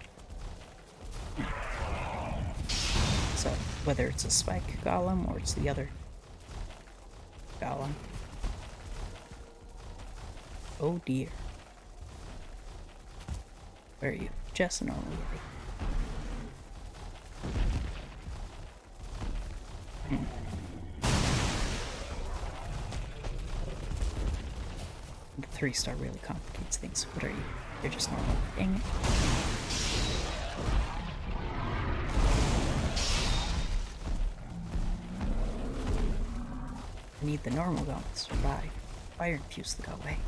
So, whether it's a spike golem or it's the other golem. Oh dear. Where are you? Just an only Yeti. The 3-star really complicates things. What are you? You're just normal. Dang it. I need the normal gun to survive. Fire infuse to go away.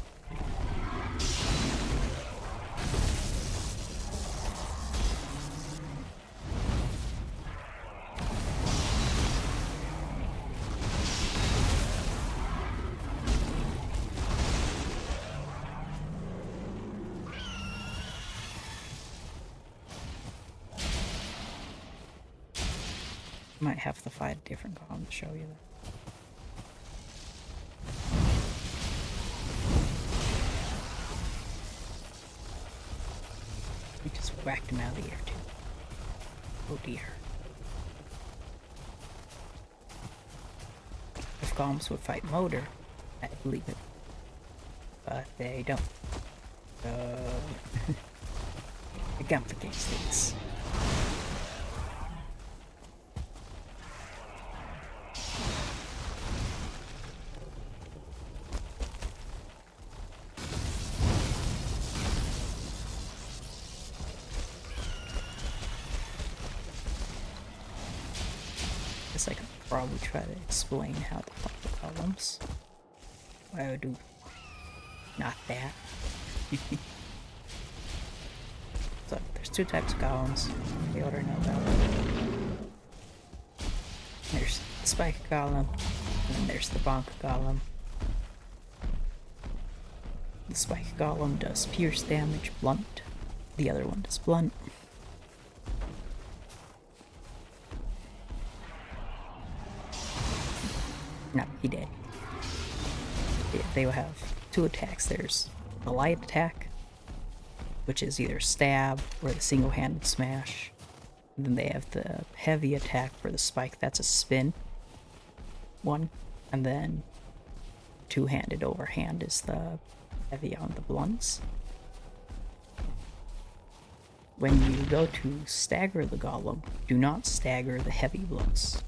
Might have to fight a different golem to show you that. We just whacked him out of the air too. Oh dear. If golems would fight motor, I'd believe it. But they don't. It complicates things. Guess I could probably try to explain how to fight the golems. I would do not that. So there's two types of golems you ought to know about. There's the spike golem, and then there's the bonk golem. The spike golem does pierce damage, blunt. The other one does blunt. No, he did. They will have two attacks. There's the light attack, which is either stab or the single-handed smash. And then they have the heavy attack for the spike. That's a spin one. And then two-handed overhand is the heavy on the blunts. When you go to stagger the golem, do not stagger the heavy blows.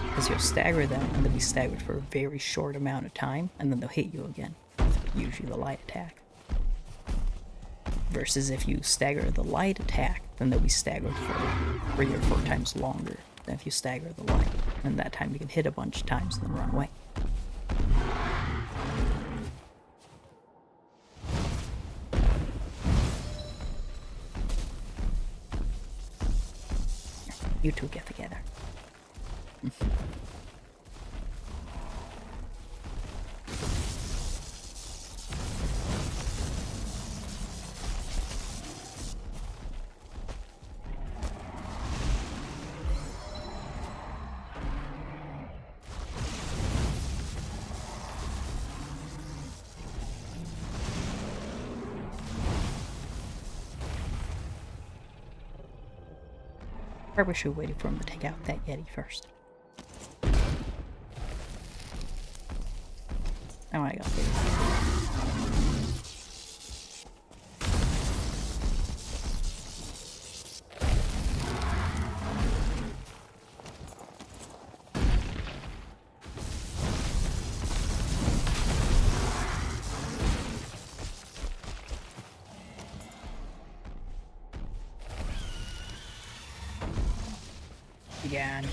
Because you'll stagger them and they'll be staggered for a very short amount of time, and then they'll hit you again. Usually the light attack. Versus if you stagger the light attack, then they'll be staggered for 3 or 4 times longer than if you stagger the light. And that time you can hit a bunch of times and then run away. You two get together. Probably should have waited for him to take out that Yeti first. Oh, I got it. Again.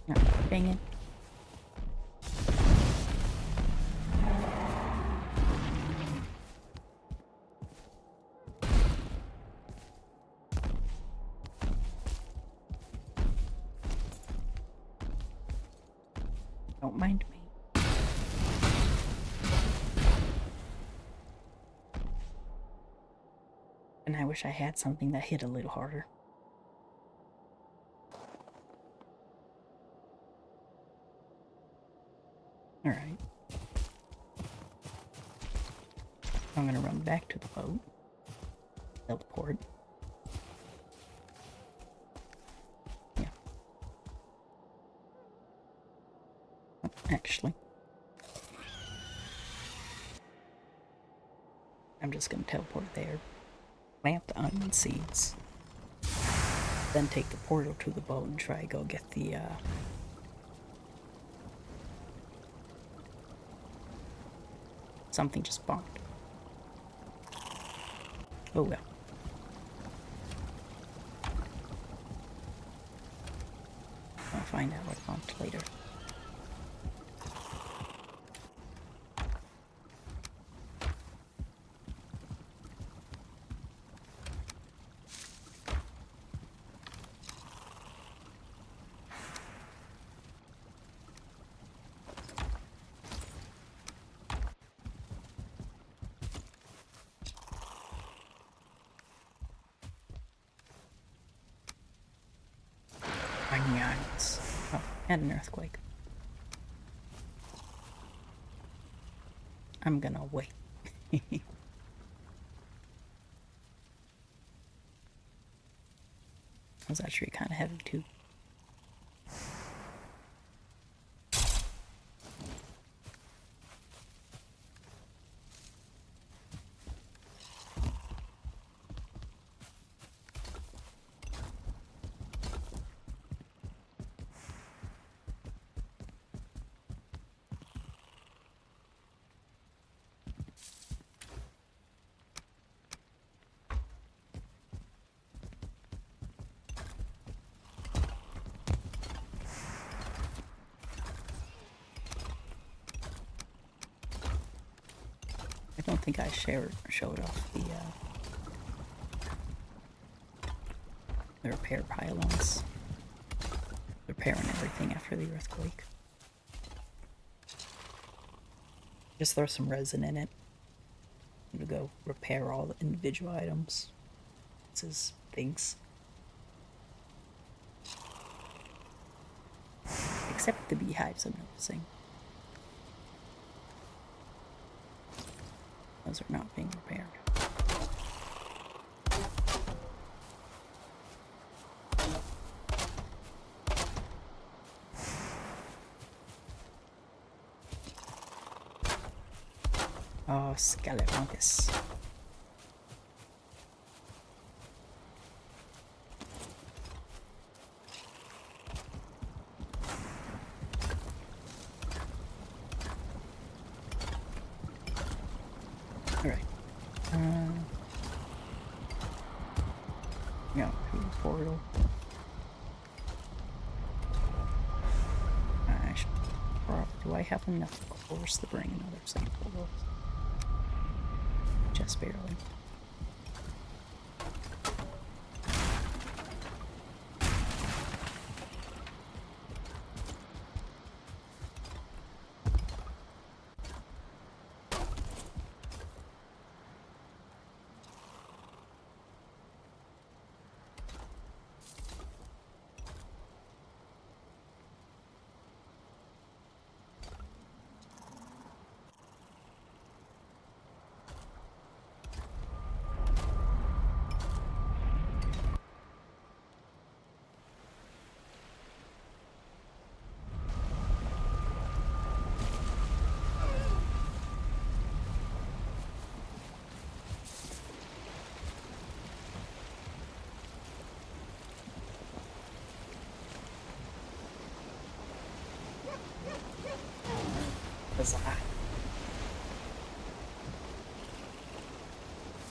No, dang it. Don't mind me. And I wish I had something that hit a little harder. Alright. I'm gonna run back to the boat. Teleport. Yeah. Oh, actually. I'm just gonna teleport there. Plant the onion seeds. Then take the portal to the boat and try to go get the, something just bonked. Oh well. I'll find out what bonked later. Yikes. Oh, and an earthquake. I'm gonna wait. That was actually kind of heavy too. I don't think I showed off the repair pylons. Repairing everything after the earthquake. Just throw some resin in it. I'm gonna go repair all the individual items. This is things. Except the beehives, I'm noticing. Those are not being repaired. Oh, Skeletonkus. Alright. Yeah, through the portal. I should do I have enough cores to bring another sample of? Just barely.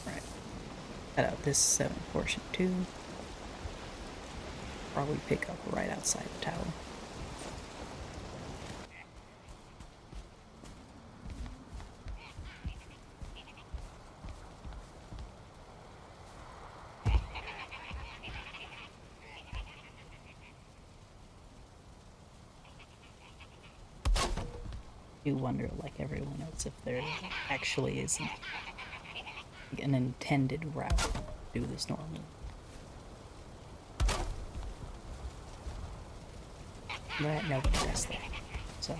Right. Cut out this 7 portion too. Probably pick up right outside the tower. You wonder, like everyone else, if there actually isn't an intended route to do this normally. But nobody does that, so.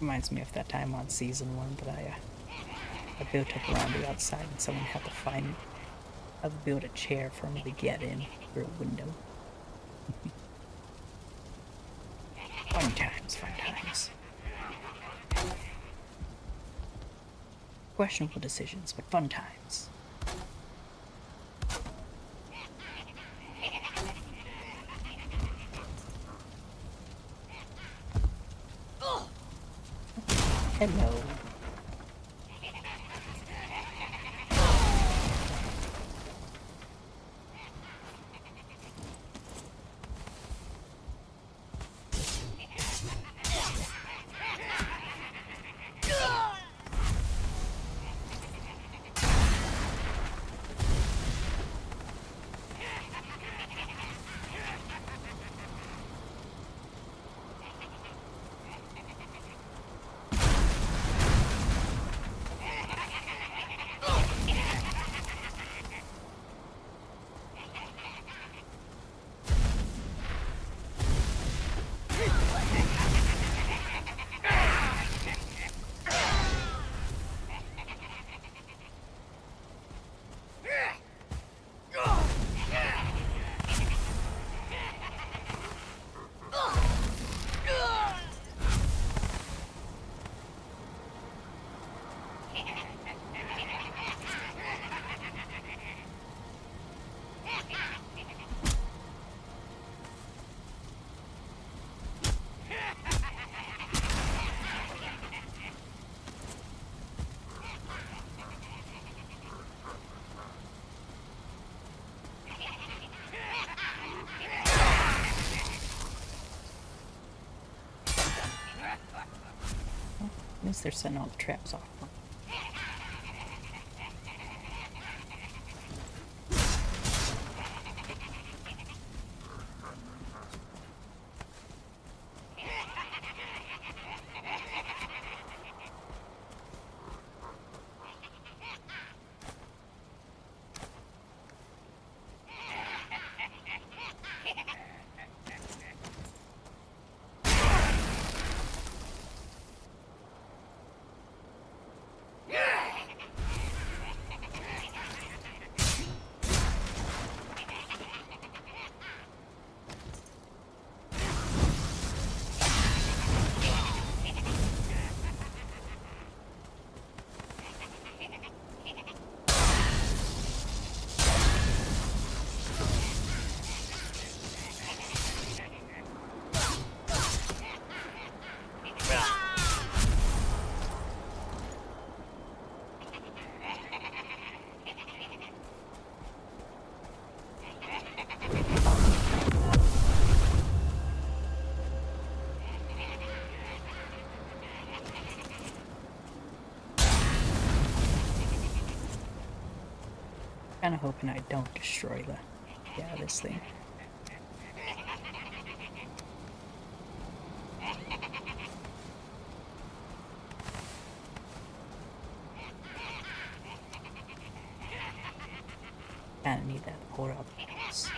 Reminds me of that time on season 1 that I built up around the outside and someone had to find how to build a chair for me to get in through a window. Fun times, fun times. Questionable decisions, but fun times. Hello. Well, at least they're setting all the traps off. Kinda hoping I don't destroy this thing. Kinda need that to pour out the gas.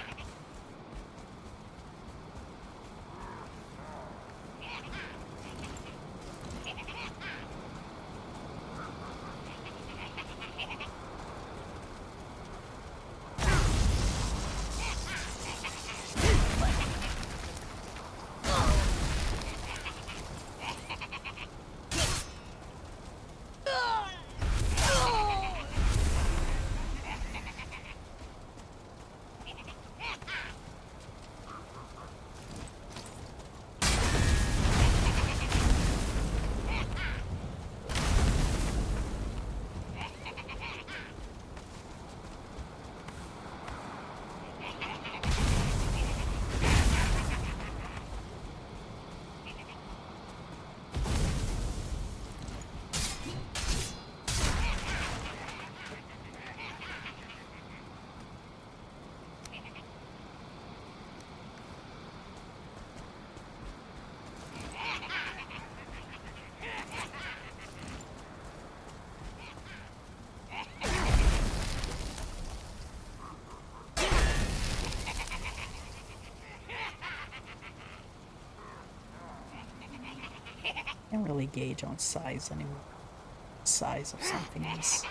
Can't really gauge on size anymore. Size of something is.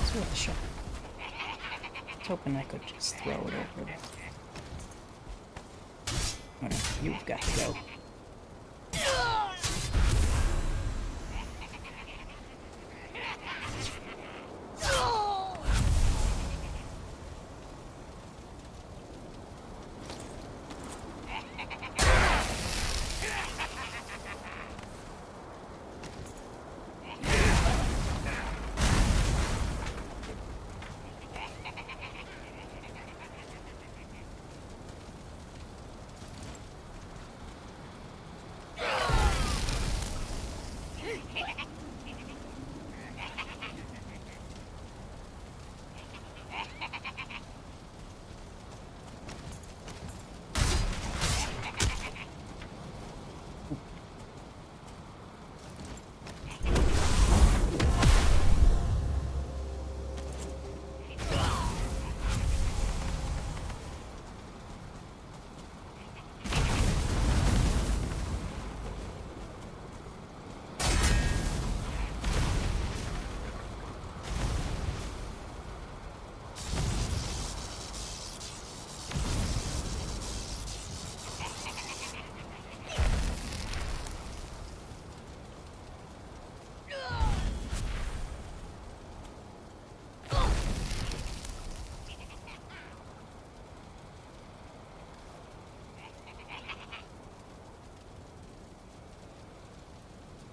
It's worth a shot. I was hoping I could just throw it over there. You've got to go.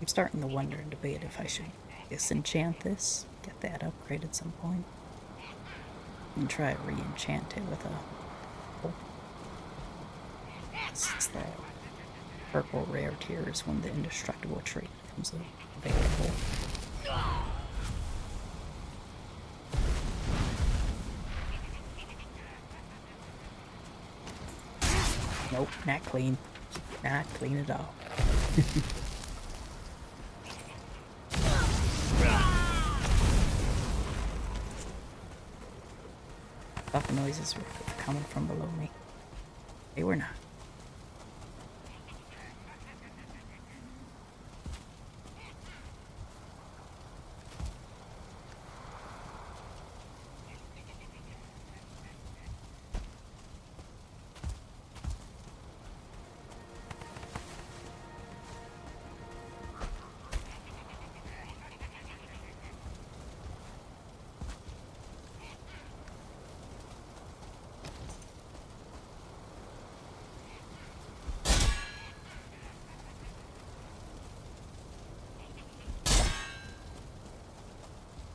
I'm starting to wonder and debate if I should disenchant this, get that upgrade at some point, and try to re-enchant it with a... Oh. Since the purple rare tier is when the indestructible trait becomes available. Nope, not clean. Not clean at all. Thought the noises were coming from below me. They were not.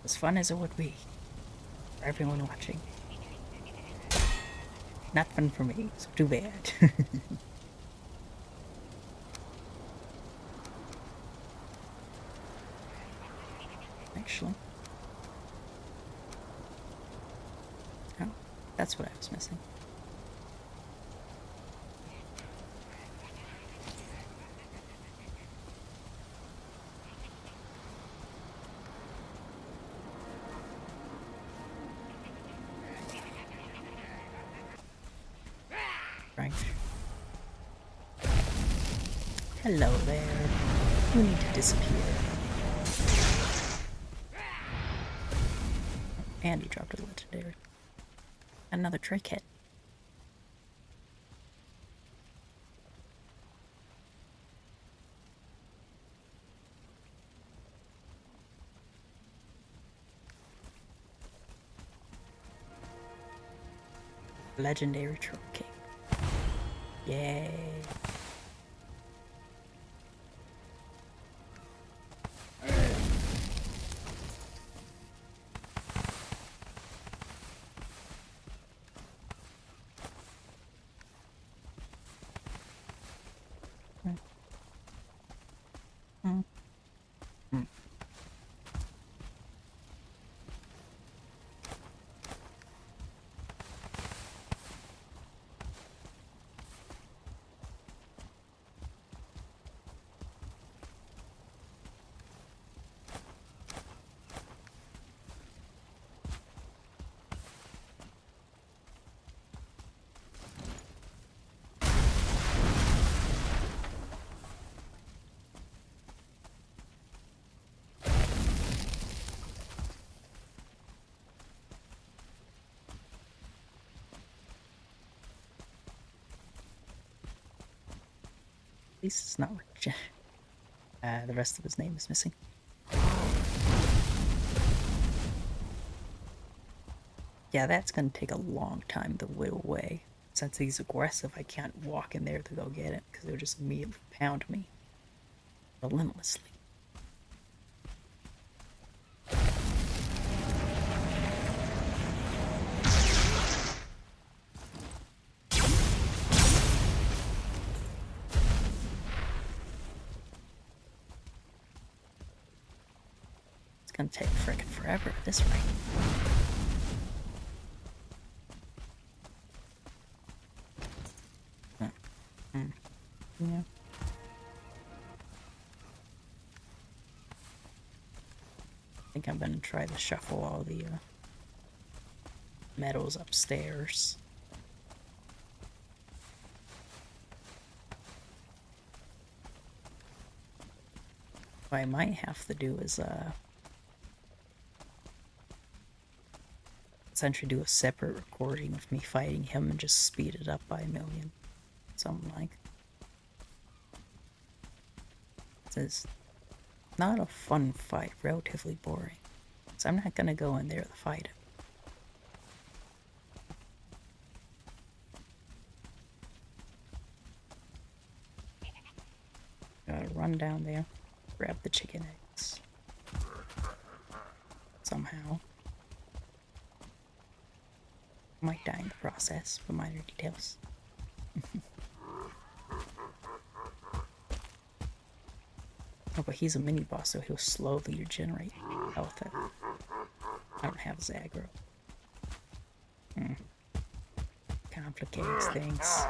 As fun as it would be for everyone watching. Not fun for me, so too bad. Actually. Oh, that's what I was missing. Right. Hello there. You need to disappear. And he dropped a legendary. Another trick hit. Legendary trophy. Yay. At least it's not rich. The rest of his name is missing. Yeah, that's gonna take a long time to whittle away. Since he's aggressive, I can't walk in there to go get it, because he'll just immediately pound me. Relentlessly. It's gonna take frickin' forever at this rate. Yeah. I think I'm gonna try to shuffle all the metals upstairs. What I might have to do is essentially do a separate recording of me fighting him and just speed it up by 1,000,000. Something like. It's not a fun fight, relatively boring. So I'm not gonna go in there to fight him. Gotta run down there, grab the chicken eggs. Somehow. Might die in the process, but minor details. Oh, but he's a mini boss, so he'll slowly regenerate health. I don't have his aggro. Complicates things.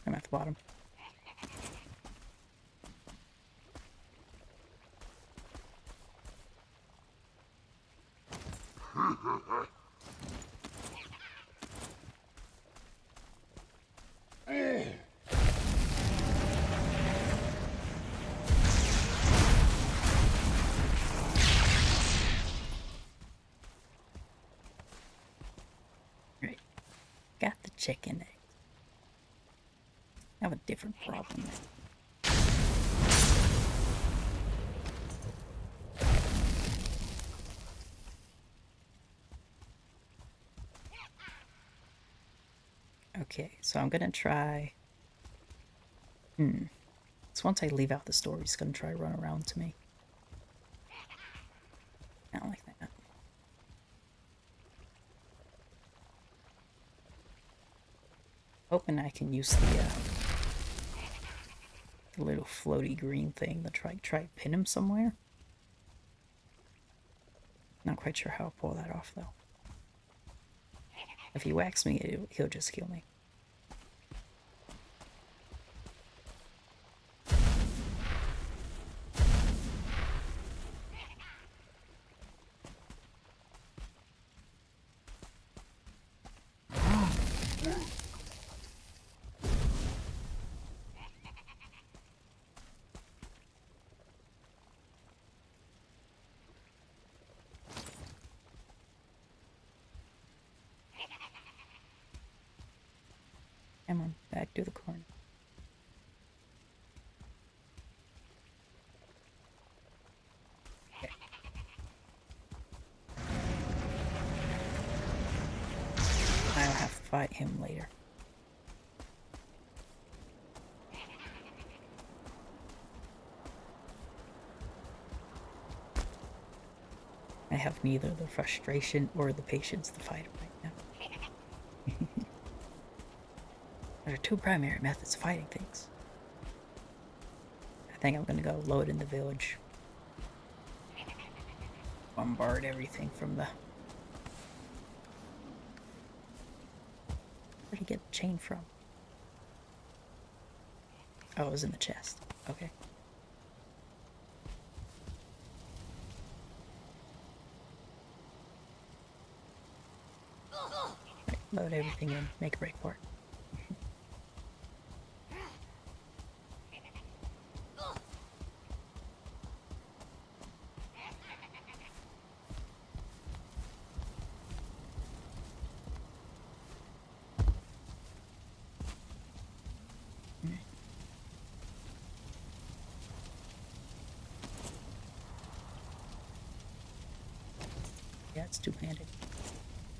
I'm at the bottom. Right. Got the chicken egg. I have a different problem now. Okay, so I'm gonna try. So once I leave out the store, he's gonna try run around to me. I don't like that. Hoping I can use the little floaty green thing to try pin him somewhere. Not quite sure how I'll pull that off though. If he whacks me, he'll just kill me. Come on, back to the corner. Okay. I'll have to fight him later. I have neither the frustration or the patience to fight him right now. There are two primary methods of fighting things. I think I'm gonna go load in the village. Bombard everything from the... Where'd he get the chain from? Oh, it was in the chest. Okay. Right, load everything in, make a break for it. Yeah, it's two-handed.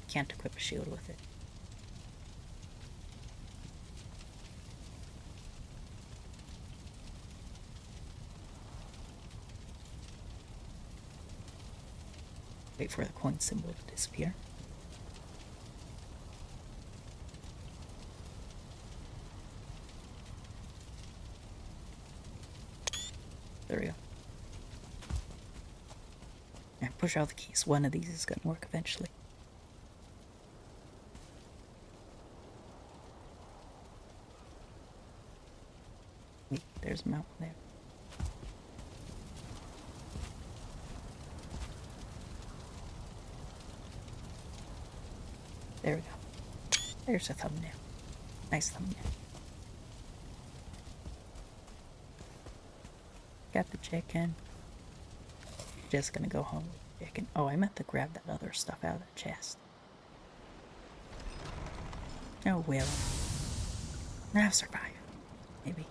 Can't equip a shield with it. Wait for the coin symbol to disappear. There we go. And push out the keys. One of these is gonna work eventually. Wait, there's a mountain there. There we go. There's a thumbnail. Nice thumbnail. Got the chicken. Just gonna go home with the chicken. Oh, I meant to grab that other stuff out of the chest. Oh well. I'll survive. Maybe.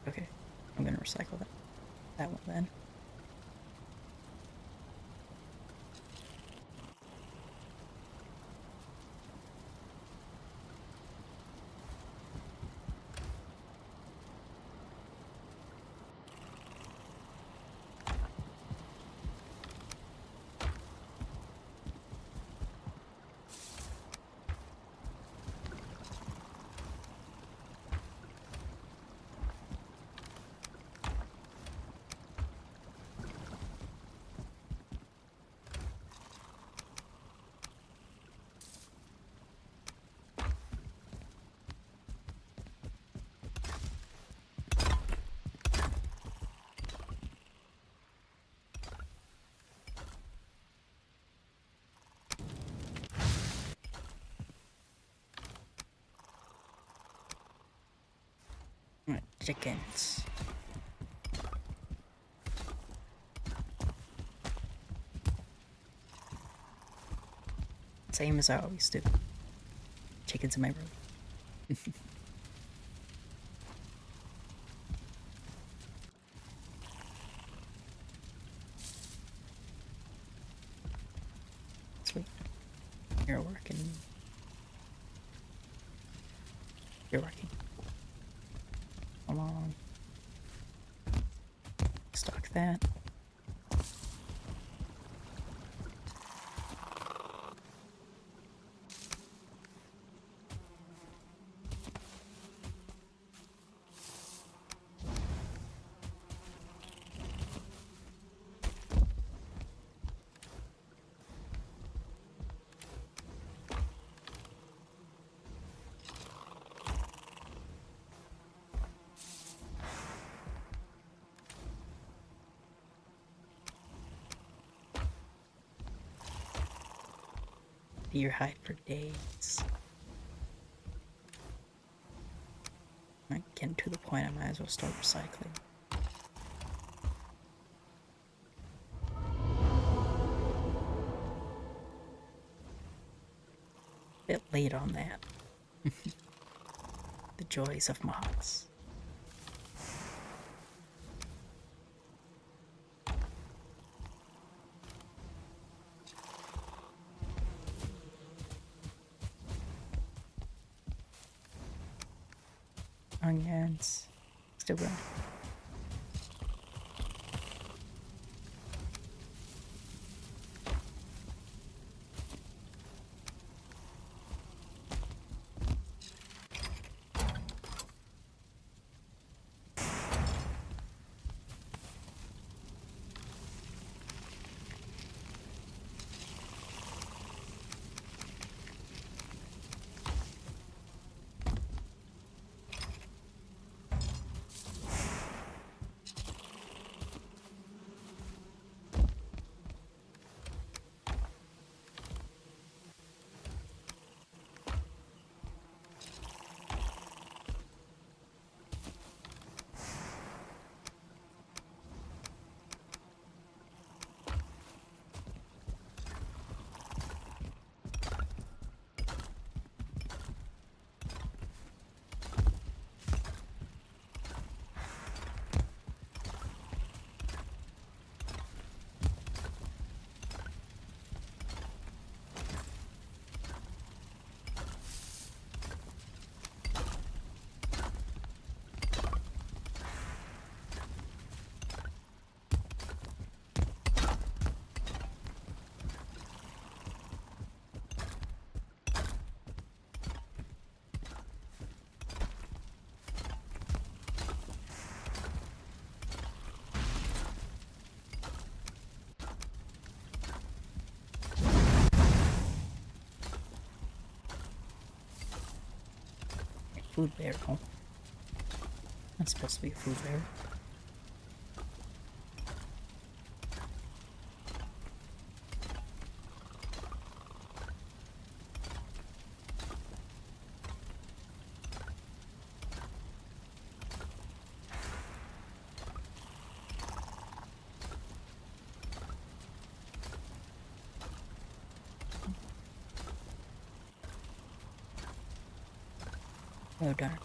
Okay, I'm gonna recycle that one then. chickens. Same as I always do. Chickens in my room. Sweet. You're working. You're working. Come on. Stock that. Your hide for days. I'm getting to the point I might as well start recycling. Bit late on that. The joys of mods. Onions. Still good. Food barrel. That's supposed to be a food barrel. Oh darn.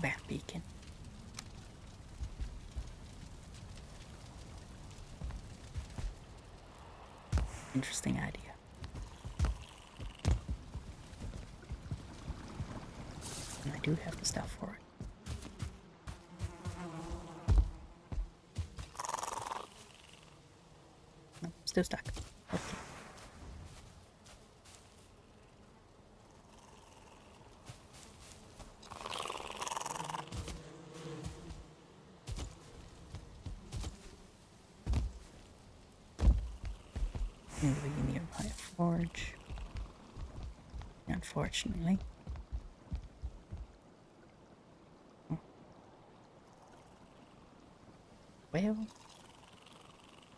Bat beacon. Interesting idea. And I do have the stuff for it. No, still stuck. Okay. Moving nearby forge. Unfortunately. Well,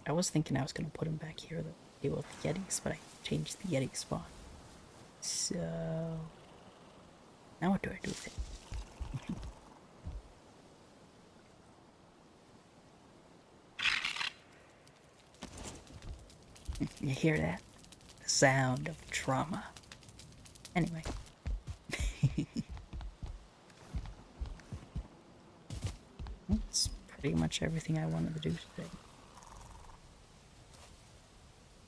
I was thinking I was gonna put him back here to deal with the Yetis, but I changed the Yeti spawn. So now what do I do with it? You hear that? The sound of trauma. Anyway. That's pretty much everything I wanted to do today.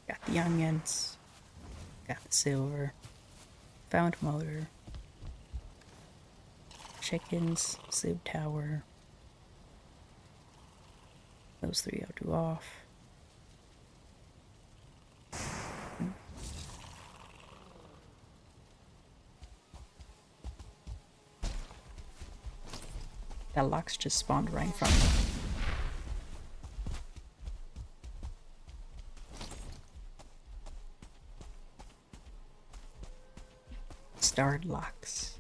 Got the onions. Got the silver. Found motor. Chickens. Sib tower. Those three I'll do off. That lock's just spawned right in front of me. Starred locks.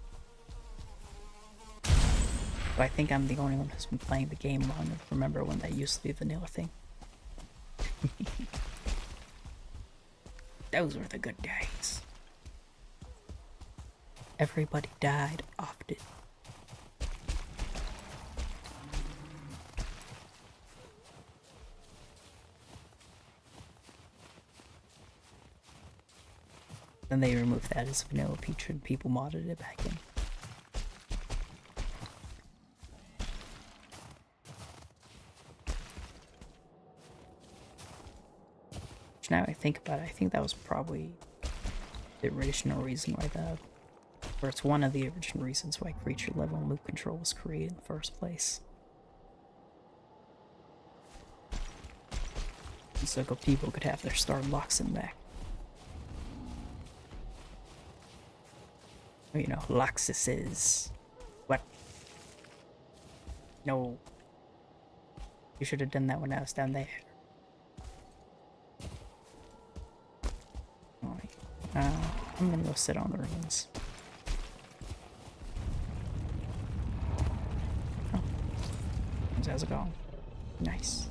So I think I'm the only one who's been playing the game long enough to remember when that used to be a vanilla thing. Those were the good days. Everybody died often. Then they removed that as a vanilla feature and people modded it back in. Which now I think about it, I think that was probably the original reason why or it's one of the original reasons why creature level loop control was created in the first place. So people could have their starred locks in back. You know, Loxuses. What? No. You should have done that when I was down there. Alright. I'm gonna go sit on the ruins. Oh. How's it going? Nice.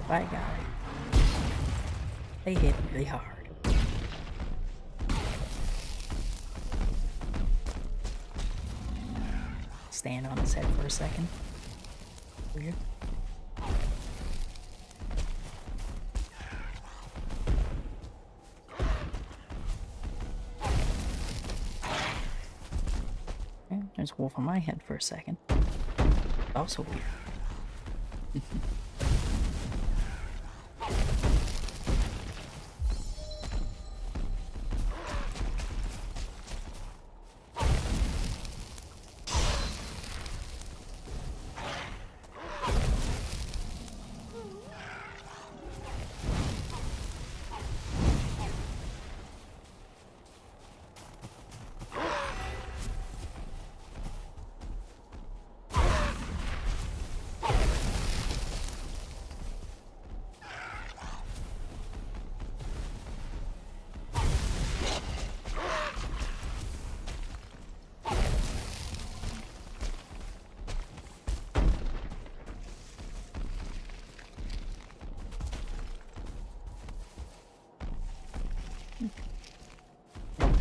Bye, guy. They hit really hard. Stand on his head for a second. Weird. Okay, there's a wolf on my head for a second. Also weird.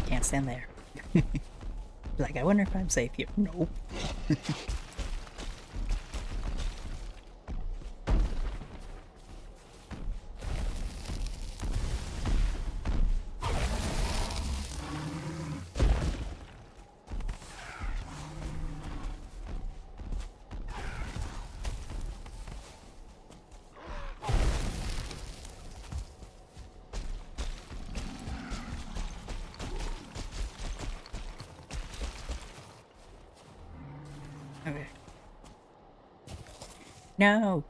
Can't stand there. Like, I wonder if I'm safe here. Nope. Okay. No.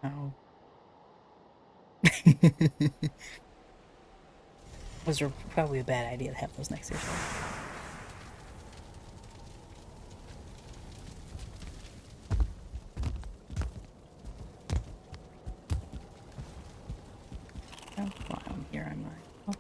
No. Was probably a bad idea to have those next to each other. am I? Oh.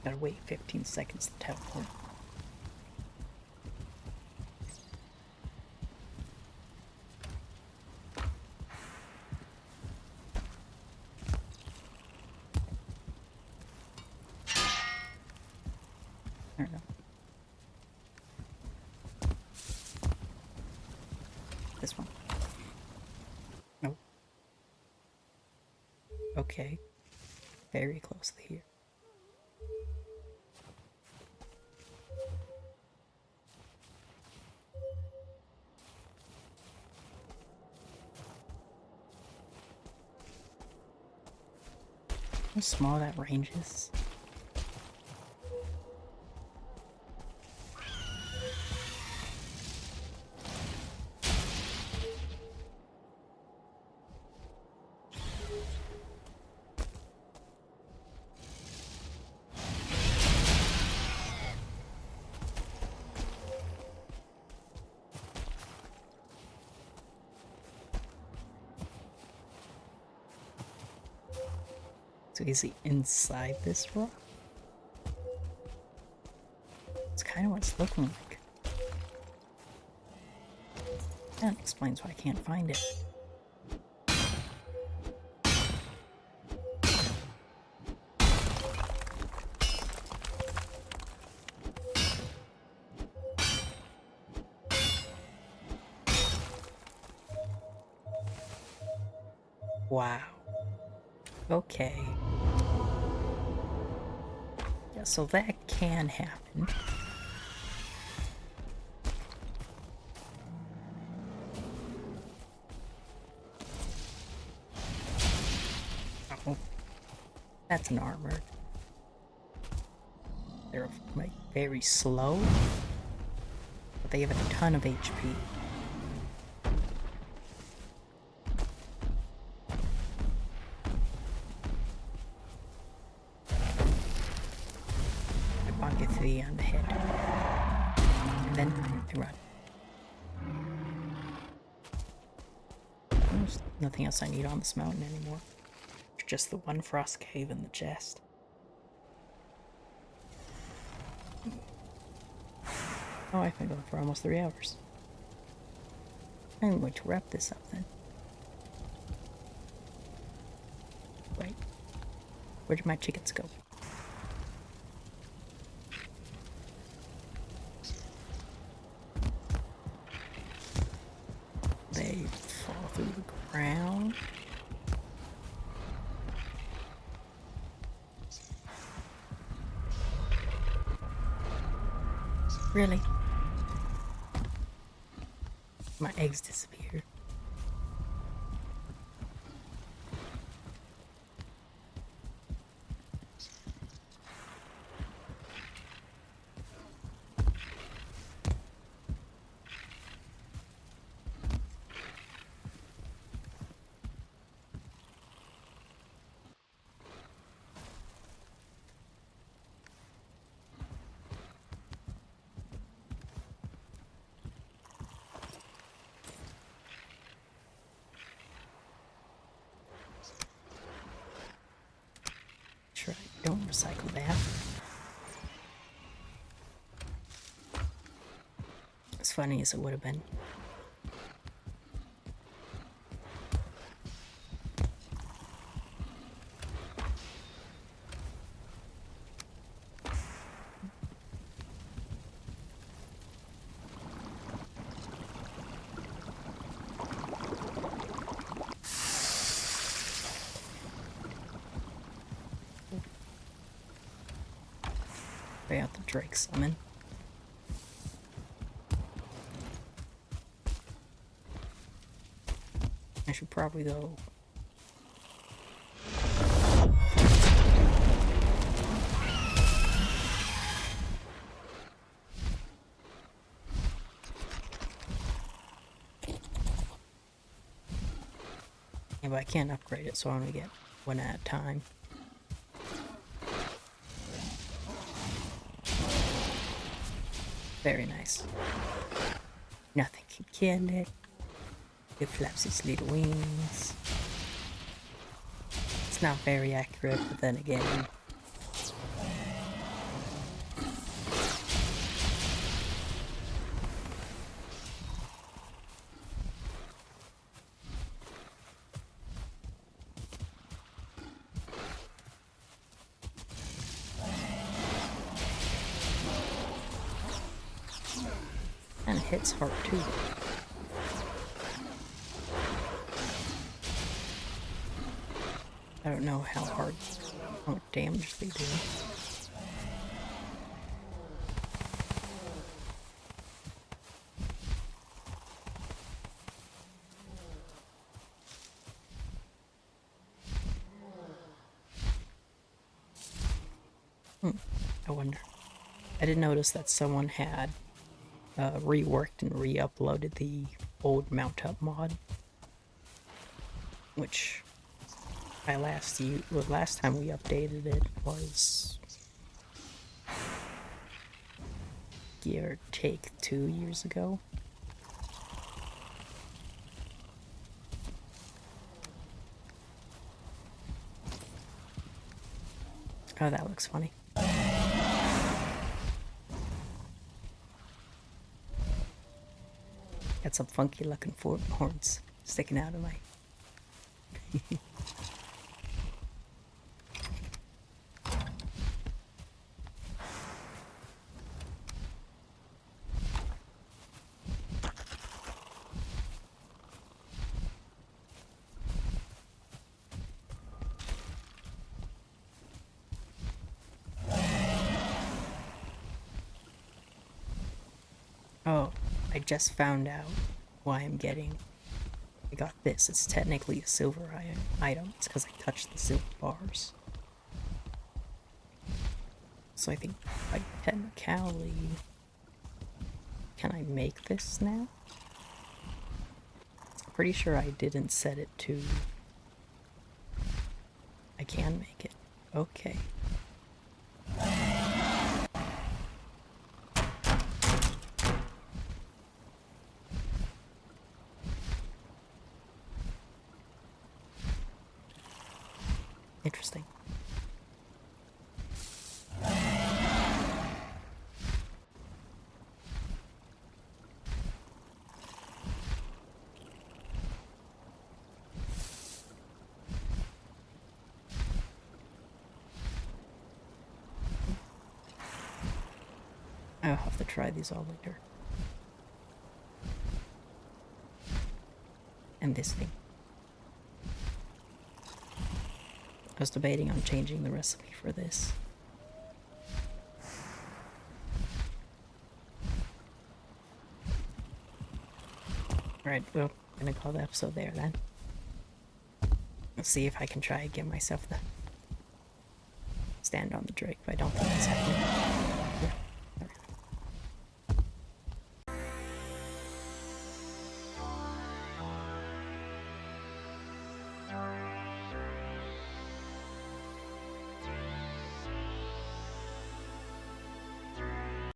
Gotta wait 15 seconds to teleport. I don't know. This one. Nope. Okay. Very closely here. How small that range is. So is he inside this rock? It's kind of what it's looking like. That explains why I can't find it. Wow. Okay. Yeah, so that can happen. Oh. That's an armored. They're like very slow, but they have a ton of HP. On the head, and then they run. There's nothing else I need on this mountain anymore. It's just the one frost cave and the chest. Oh, I've been going for almost 3 hours. I'm going to wrap this up then. Wait, where did my chickens go? They fall through the ground. Really? My eggs disappeared. Sure, I don't recycle that. As funny as it would have been. Try out the Drake summon. I should probably go. but I can't upgrade it, so I only get one at a time. Very nice. Nothing can kill it. It flaps its little wings. It's not very accurate, but then again, and it hits hard too. I don't know how much damage they do. I wonder. I did notice that someone had reworked and re-uploaded the old Mount Up mod, which last time we updated it was give or take 2 years ago. Oh, that looks funny. Got some funky looking horns sticking out of my... Oh, I just found out why I'm getting... I got this. It's technically a silver item. It's because I touched the silver bars. So I think by technicality... Can I make this now? I'm pretty sure I didn't set it to... I can make it. Okay. Interesting. I'll have to try these all later. And this thing. I was debating on changing the recipe for this. Alright, well, I'm gonna call the episode there then. Let's see if I can try and get myself the stand on the Drake, but I don't think that's happening.